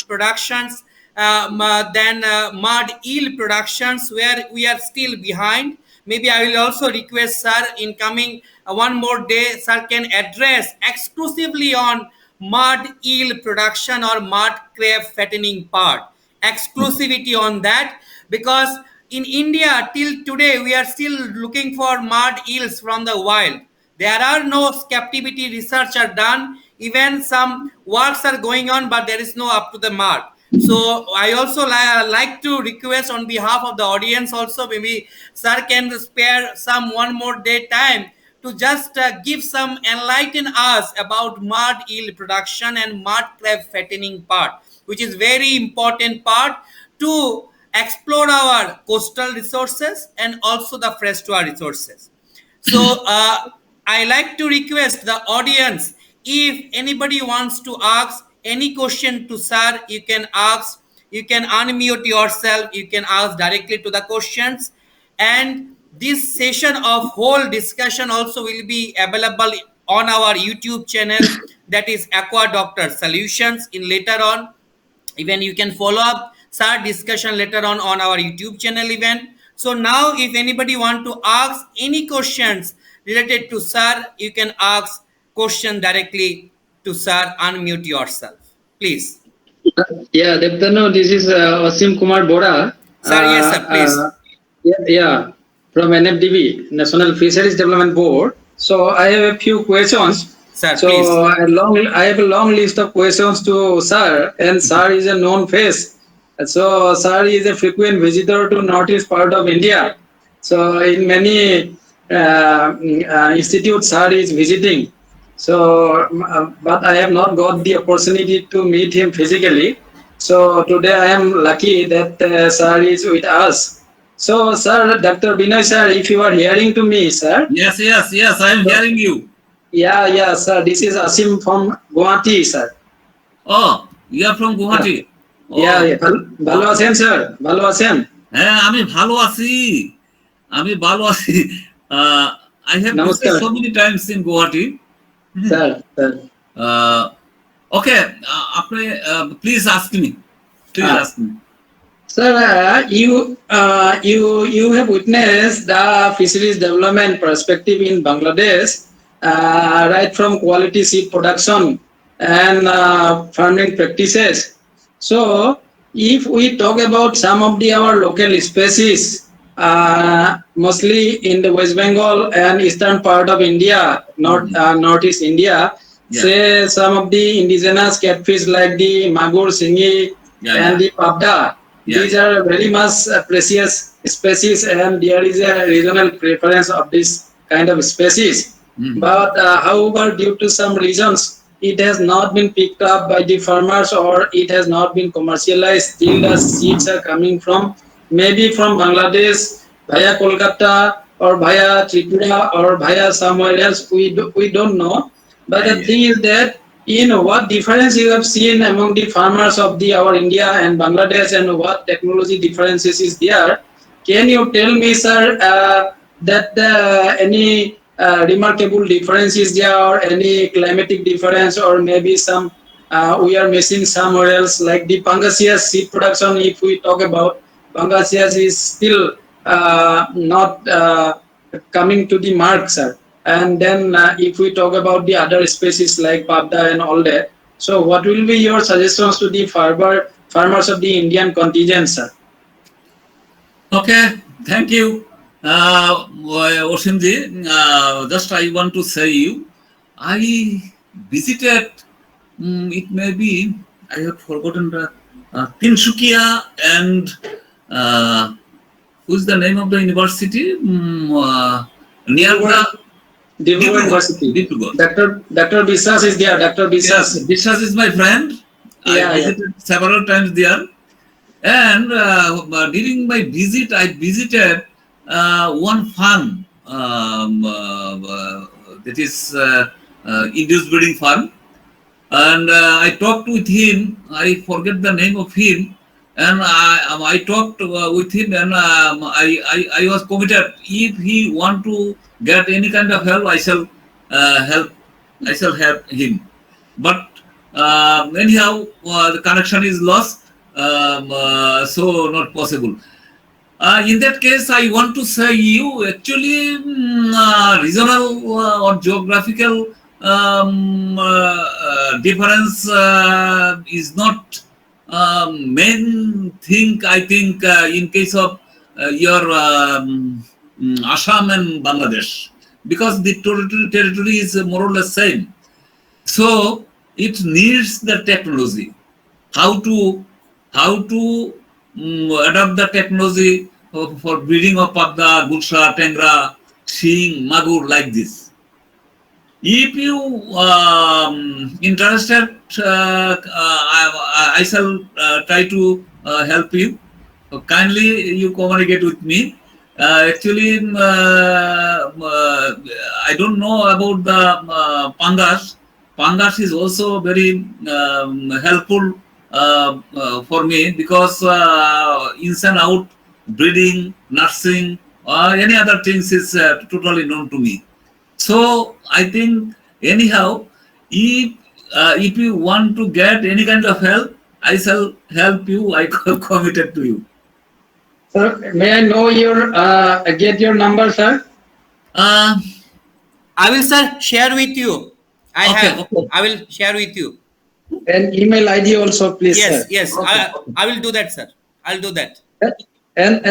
productions, then mud eel productions, where we are still behind. Maybe I will also request sir in coming one more day, sir can address exclusively on mud eel production or mud crab fattening part. Exclusivity on that, because in India till today we are still looking for mud eels from the wild. There are no captivity research are done. Even some works are going on, but there is no up to the mark. So I also like to request on behalf of the audience also, maybe sir can spare some one more day time to just give some enlighten us about mud eel production and mud crab fattening part, which is very important part to explore our coastal resources and also the freshwater resources. So I like to request the audience, if anybody wants to ask any question to sir, you can ask, you can unmute yourself, you can ask directly to the questions. And this session of whole discussion also will be available on our YouTube channel, that is Aqua Doctor Solutions. In later on, even you can follow up sir discussion later on our YouTube channel event. So now if anybody want to ask any questions related to sir, you can ask question directly to sir. Unmute yourself, please. Yeah, Devdano, this is Asim Kumar Bora. Sir, yes sir, please. Yeah, from NFDB, National Fisheries Development Board. So I have a few questions. Sir, please. So I have a long list of questions to sir, and sir is a known face. So sir is a frequent visitor to northeast part of India. So in many institutes, sir is visiting. So, but I have not got the opportunity to meet him physically. So today I am lucky that sir is with us. So, sir, Dr. Binoy, sir, if you are hearing to me, sir. Yes, yes, yes. I am So, hearing you. yeah, sir. This is Asim from Guwahati, sir. Oh, you are from Yeah, Guwahati. Oh, ভালো okay. আছেন sir? ভালো আছেন? হ্যাঁ, আমি ভালো আছি। আমি ভালো আছি। Uh, I have visited নমস্কার so many times in Guwahati. Hmm. Sir. Uh, okay, আপনি please ask me. Please Uh, ask me. Sir, you have witnessed the fisheries development perspective in Bangladesh, right from quality seed production and farming practices. So, if we talk about some of our local species, mostly in the West Bengal and eastern part of India, northeast India, Yeah, say some of the indigenous catfish like the Magur, Singi, yeah, and yeah, the Pabda. yeah, These yeah. are very much precious species, and there is a regional preference of this kind of species. Mhm. But however, due to some reasons, it has not been picked up by the farmers, or it has not been commercialized till the seeds are coming from maybe from Bangladesh via Kolkata or via Tripura or via somewhere else. We don't know. But Yeah, the yeah. thing is that what difference you have seen among the farmers of our India and Bangladesh, and what technology differences is there? Can you tell me, sir, that any remarkable difference is there, or any climatic difference, or maybe some we are missing somewhere else, like the Pangasius seed production? If we talk about Pangasius, is still not coming to the mark, sir. And then if we talk about the other species like Pabda and all that, so what will be your suggestions to the farmers of the Indian contingent, sir? Okay, thank you. Oshimji, just I want to say you, I visited, it may be, I have forgotten the Tinshukia and who's the name of the university? Near Dibrugarh the Dibrugarh Dibrugarh. University. Dibrugarh. Dr. Biswas is there. Dr. Yes, Biswas. Vishwas is my friend. I Yeah. visited several times there. And during my visit, I visited one farm that is induced breeding farm, and I talked with him. I forget the name of him, and I talked with him, and I was committed. If he want to get any kind of help, I shall help. I shall help him. But anyhow, the connection is lost, so not possible. In that case, I want to say you actually regional or geographical difference is not main thing. I think in case of your Assam and Bangladesh, because the territory is more or less same. So it needs the technology. How to adopt the technology for breeding of Padda, Gulsha, Tengra, Shing, Magur like this. If you interested, I shall try to help you. Kindly you communicate with me. Actually, I don't know about the Pangas. Pangas is also very helpful for me, because ins and out breeding, nursing, or any other things is totally known to me. So I think anyhow, if you want to get any kind of help, I shall help you. I committed to you. Sir, may I know your get your number, sir? Uh, I will, sir, share with you. I okay, have. okay, I will share with you. And email ID also, please, Yes, sir. yes. okay, I will do that, sir. I'll do that. And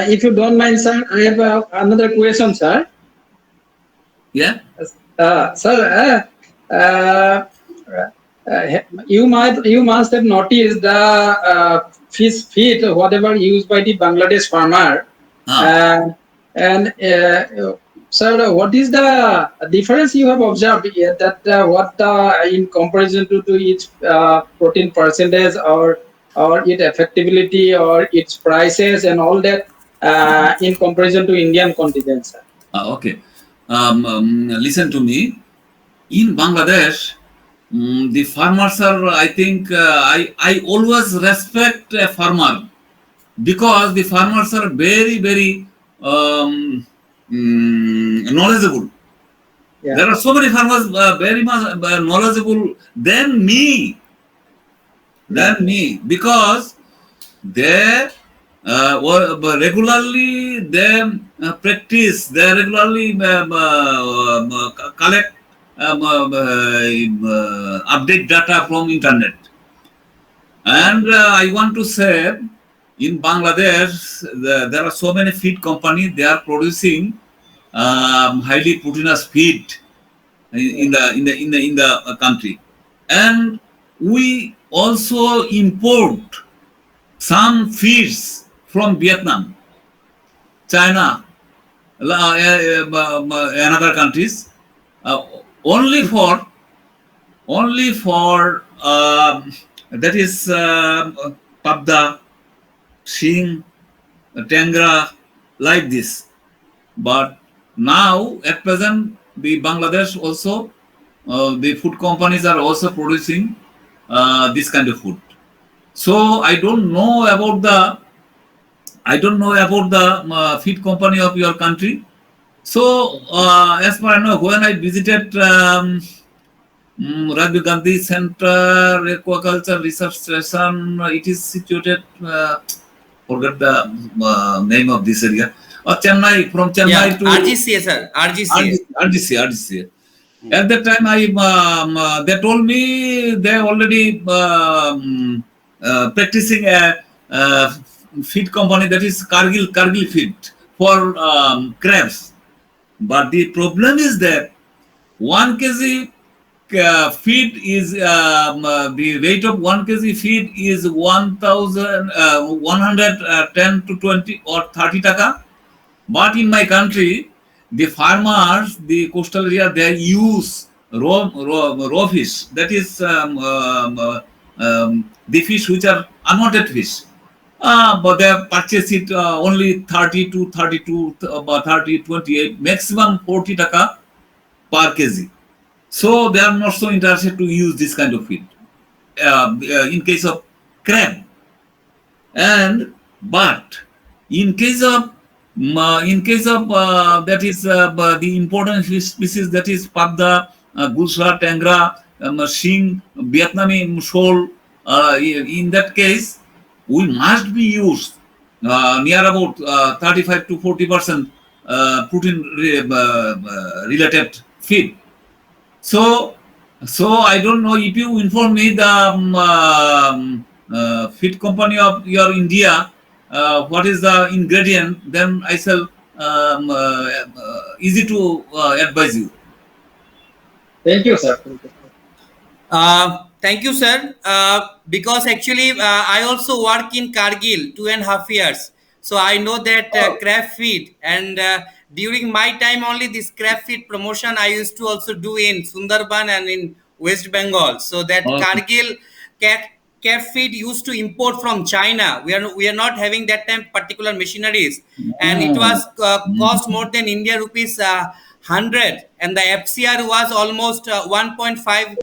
if you don't mind, sir, I have another question, sir. yeah. Sir, you must have noticed the fish feed whatever used by the Bangladesh farmer. Uh, Uh, And sir, what is the difference you have observed here that what in comparison to its protein percentage or its effectivity or its prices and all that in comparison to Indian continent, sir? Okay. Listen to me. In Bangladesh, the farmers are, I think, I always respect a farmer because the farmers are very, very knowledgeable. Yeah. There are so many farmers very much knowledgeable Yeah. than me because they regularly they practice, they regularly collect update data from internet. Yeah. And I want to say, in Bangladesh, there are so many feed companies. They are producing highly proteinous feed Yeah. in the country, and we also import some feeds from Vietnam, China, another countries, uh, only for that is Pabda, Shing, Tangra, like this. But now, at present, the Bangladesh also, the food companies are also producing this kind of food. So I don't know about the feed company of your country. So as far I know, when I visited Rajiv Gandhi Center Aquaculture Research Station, it is situated. Forget the name of this area. Chennai, from Yeah, Chennai to RGCA, sir. RGCA. RGC. At that time, they told me they already practicing a feed company, that is Kargil feed for crabs. But the problem is that 1 kg feed is the weight of 1 kg feed is 110 to 20 or 30 taka. But in my country, the farmers, the coastal area, they use raw fish. That is the fish which are unwanted fish. But they purchase it only 30 to 32, about 30, 28, maximum 40 taka per kg. So they are not so interested to use this kind of feed. In case of crab, and but in case of that is the important fish species, that is Pagda, Gulsa, Tangra, Shing, Vietnamese shoal. In that case, we must be used near about 35 to 40% protein related feed. So, so I don't know if you inform me the feed company of your India, what is the ingredient, then I shall easy to advise you. Thank you, sir. Thank you. Thank you, sir. Because actually, I also work in Kargil 2.5 years. So I know that Oh, crab feed, and during my time only this crab feed promotion I used to also do in Sundarban and in West Bengal. So that Okay. Kargil cat crab feed used to import from China. We are not having that time particular machineries, and it Oh. was cost more than India rupees 100, and the FCR was almost 1.5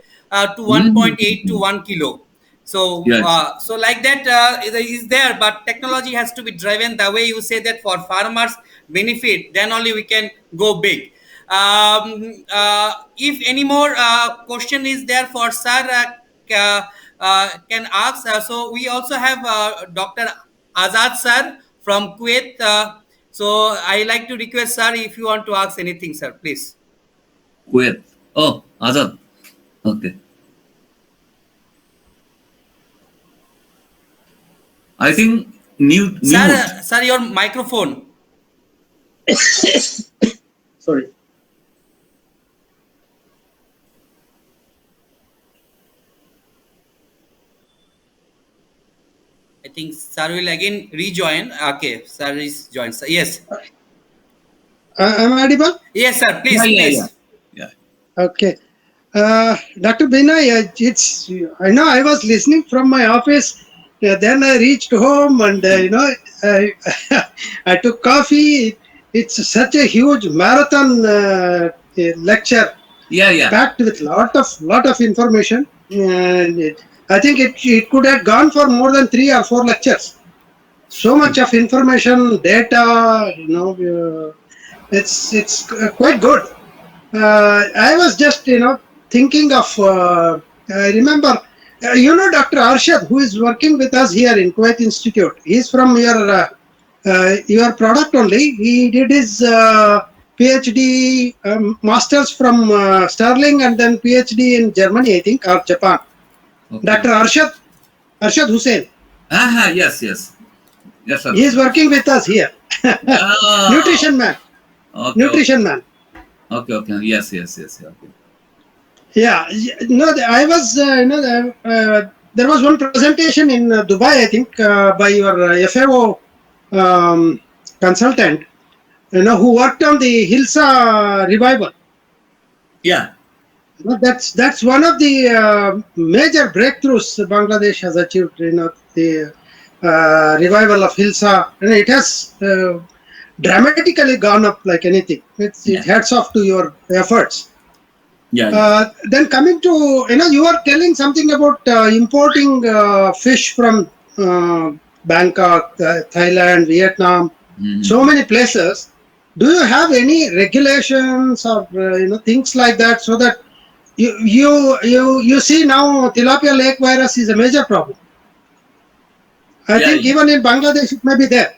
to Mm. 1.8 to 1 kilo. So Yes. so like that is there, but technology has to be driven the way you say that for farmers benefit, then only we can go big. If any more question is there for sir, can ask. So we also have Dr. Azad sir from Kuwait. So I like to request sir, if you want to ask anything, sir, please. Wait. Oh, Azad. Okay. I think Sir, mute. sir, your microphone. sorry. I think sir will again rejoin. Okay, sir is joined. Sir, yes. am I audible? Yes, sir. Please, Yeah, yeah, please. yeah. Yeah. Okay. Dr. Binay, it's I know I was listening from my office. Then I reached home and I, I took coffee. It's such a huge marathon lecture, Yeah, yeah. packed with lot of information. And I think it could have gone for more than 3 or 4 lectures. So much of information, data. It's quite good. I was just thinking of. I remember, Dr. Arshad, who is working with us here in Kuwait Institute. He's from your product only. He did his PhD, masters from Sterling, and then PhD in Germany, I think, or Japan. Okay. Dr. Arshad Hussain. Yes, yes. Yes, sir. He is working with us here. Ah, Nutrition man. okay, okay, Nutrition man. okay. Yes, yes, yes. Okay. Yeah, no, I was, there was one presentation in Dubai, I think, by your FAO consultant, who worked on the Hilsa revival. Yeah. That's one of the major breakthroughs Bangladesh has achieved. The revival of Hilsa, and it has dramatically gone up like anything. It hats off to your efforts. Yeah, yeah. Then coming to, you were telling something about importing fish from Bangkok, Thailand, Vietnam, so many places. Do you have any regulations or things like that, so that you see now tilapia lake virus is a major problem? I think yeah. even in Bangladesh it may be there.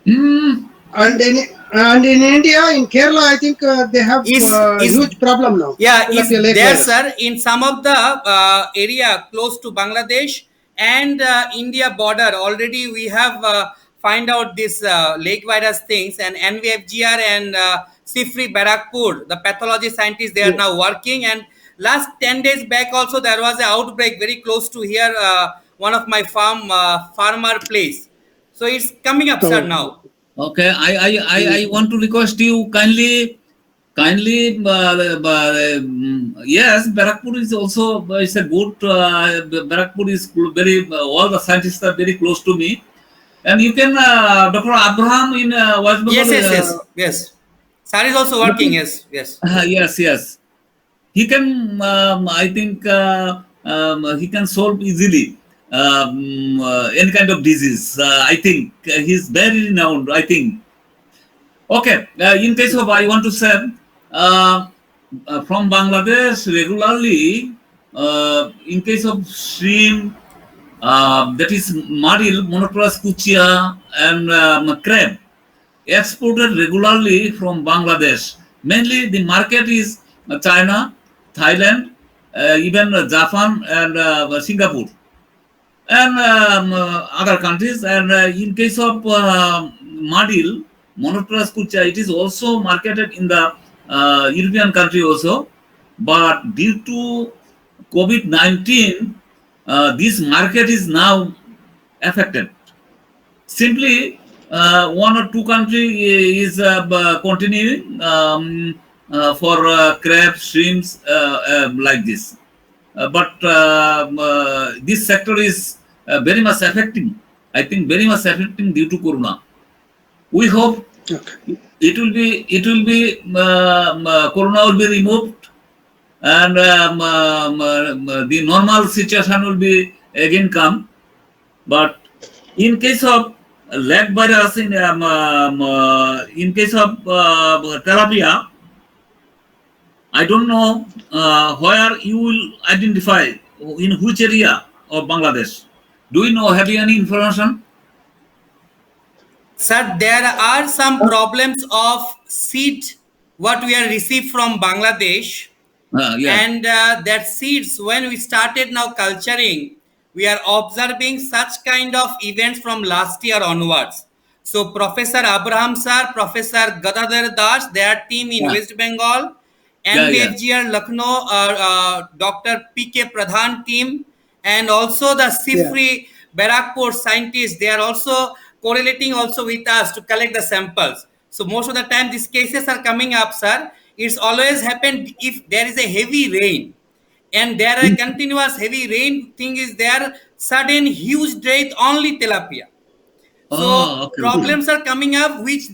Mm, And in India, in Kerala, I think they have a huge problem now. Yeah, is Tilapia lake there, virus. sir, in some of the area close to Bangladesh and India border already we have find out this lake virus things, and NVFGR and Sifri Barakpur, the pathology scientists, they are now working, and last 10 days back also there was an outbreak very close to here, one of my farmer place. So it's coming up, sir, Oh. now. okay. I want to request you kindly. Yes, Barakpur is also is a good. Barakpur is very. All the scientists are very close to me, and you can Dr. Abraham in West Yes, Bengal. yes, yes, yes. Sir is also working, yes, yes. Yes, yes. He can. I think he can solve easily any kind of disease. I think he's very renowned. I think. Okay. In case of, I want to say from Bangladesh regularly. In case of shrimp, that is maril, monotrous kuchia, and crab, exported regularly from Bangladesh. Mainly the market is China, Thailand, even Japan and Singapore, and other countries. And in case of Madil, Monotrus kucha, it is also marketed in the European country also. But due to COVID-19, this market is now affected. Simply, one or two country is continuing for crab, shrimps, like this. But this sector is very much affecting. I think very much affecting due to Corona. We hope Okay. it will be Corona will be removed, and the normal situation will be again come. But in case of leg virus, in case of tilapia, I don't know where you will identify in which area of Bangladesh. Do you know? Have you any information? Sir, there are some problems of seed what we are received from Bangladesh, Yeah, and that seeds when we started now culturing, we are observing such kind of events from last year onwards. So Professor Abraham sir, Professor Gadadhar Das, their team in yeah, West Bengal, yeah. NVFGR Lucknow, Dr. PK Pradhan team, and also the Yeah. Sifri Barakpur scientists, they are also correlating also with us to collect the samples. So most of the time these cases are coming up, sir. It's always happened if there is a heavy rain and there are continuous heavy rain thing is there, sudden huge death only tilapia. So Oh, okay, okay. problems are coming up which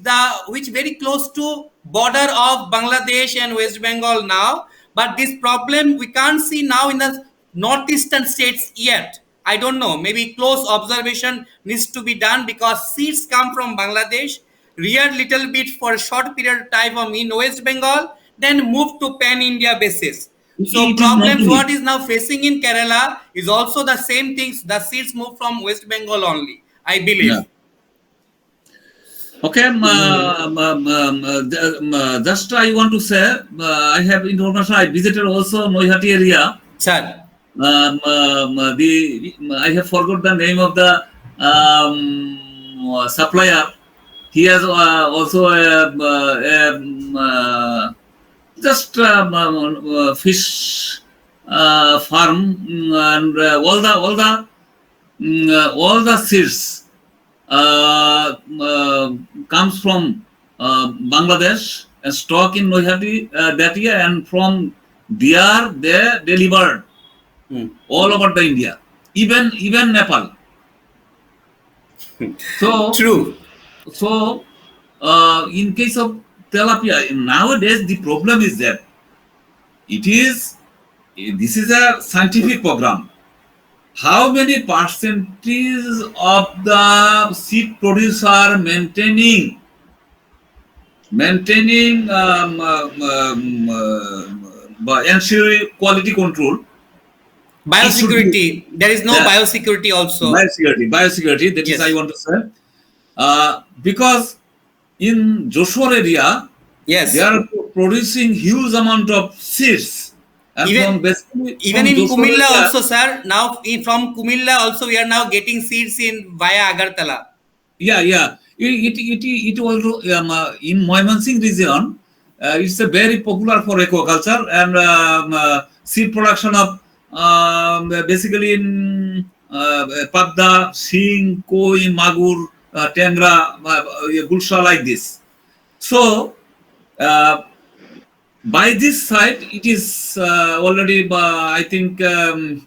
very close to border of Bangladesh and West Bengal now. But this problem we can't see now in the northeastern states yet. I don't know. Maybe close observation needs to be done because seeds come from Bangladesh, reared little bit for a short period of time in West Bengal, then move to pan India basis. So It is problems naturally. what is now facing in Kerala is also the same things. The seeds move from West Bengal only, I Yeah. believe. Okay, just I want to say, I have information. I visited also Noihati area. Sir, I have forgot the name of the supplier. He has also just fish farm, and all the seeds comes from Bangladesh and stock in Noihati that year, and from there they delivered all over the India, even Nepal. So true. in case of tilapia nowadays, the problem is that it is this is a scientific program. How many percentage of the seed producer maintaining ensuring quality control? It should be Biosecurity. There is no the biosecurity also. biosecurity. That is, I Yes. want to say, because in Joshua area they Yes. are producing huge amount of seeds, and from Even basically even from in Joshua Kumilla area. also, sir. Now from Kumilla also we are now getting seeds in via Agartala. Yeah, yeah. It also in Moimansing region. It's a very popular for aquaculture and seed production of basically in Padda, Sing, Koi, Magur, Tengra, Gulsha, like this. So uh, by this side, it is already I think pass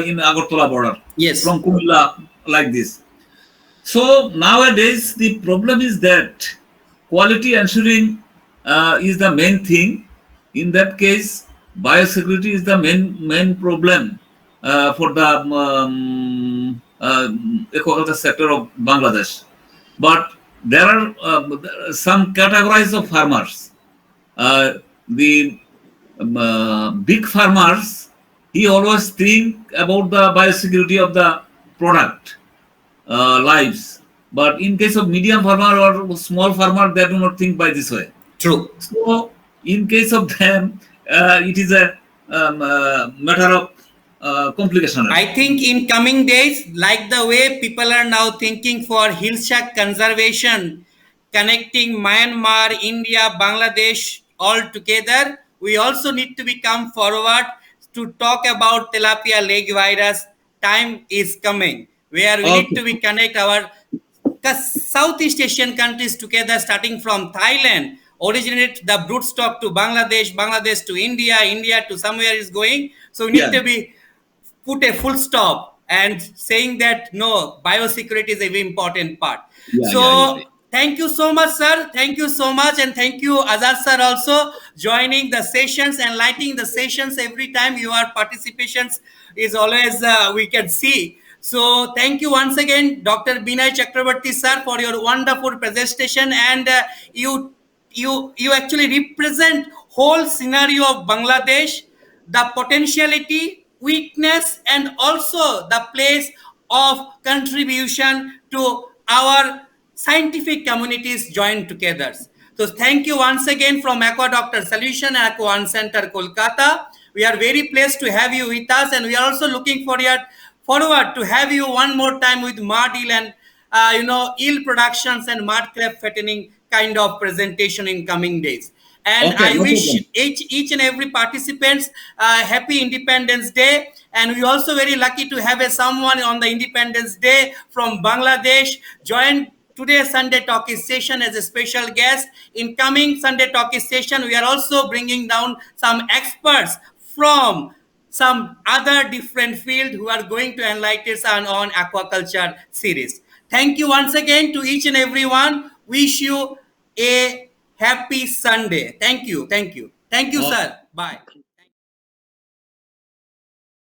in Agartala border Yes. from Kumilla, like this. So nowadays the problem is that quality ensuring is the main thing. In that case, biosecurity is the main problem for the aquaculture sector of Bangladesh. But there are some categories of farmers. The big farmers, he always think about the biosecurity of the product lives. But in case of medium farmer or small farmer, they do not think by this way. True. So in case of them, it is a matter of complication. I think in coming days, like the way people are now thinking for hillshark conservation, connecting Myanmar, India, Bangladesh all together, we also need to become forward to talk about tilapia leg virus. Time is coming where we need Okay. to be connect our Southeast Asian countries together, starting from Thailand, originate the brood stock to Bangladesh, Bangladesh to India, India to somewhere is going. So we need Yeah. to be put a full stop and saying that no, biosecurity is a very important part. Yeah. Yeah. Yeah. So thank you so much, sir. Thank you so much, and thank you, Azad sir, also joining the sessions and lighting the sessions every time. Your participations is always we can see. So thank you once again, Dr. Binay Chakrabarti sir, for your wonderful presentation, and you actually represent whole scenario of Bangladesh, the potentiality, weakness, and also the place of contribution to our scientific communities joined together. So thank you once again from Aqua Doctor Solution and Aqua One Center, Kolkata. We are very pleased to have you with us, and we are also looking forward to have you one more time with mud eel and eel productions and mud crab fattening kind of presentation in coming days. And Okay. I No wish problem. each and every participants happy Independence Day. And we also very lucky to have someone on the Independence Day from Bangladesh joined today's Sunday Talkies session as a special guest. In coming Sunday Talkies session, we are also bringing down some experts from some other different field who are going to enlighten us on aquaculture series. Thank you once again to each and everyone. Wish you a happy Sunday. Thank you. Thank you. Thank you, Oh. sir. Bye.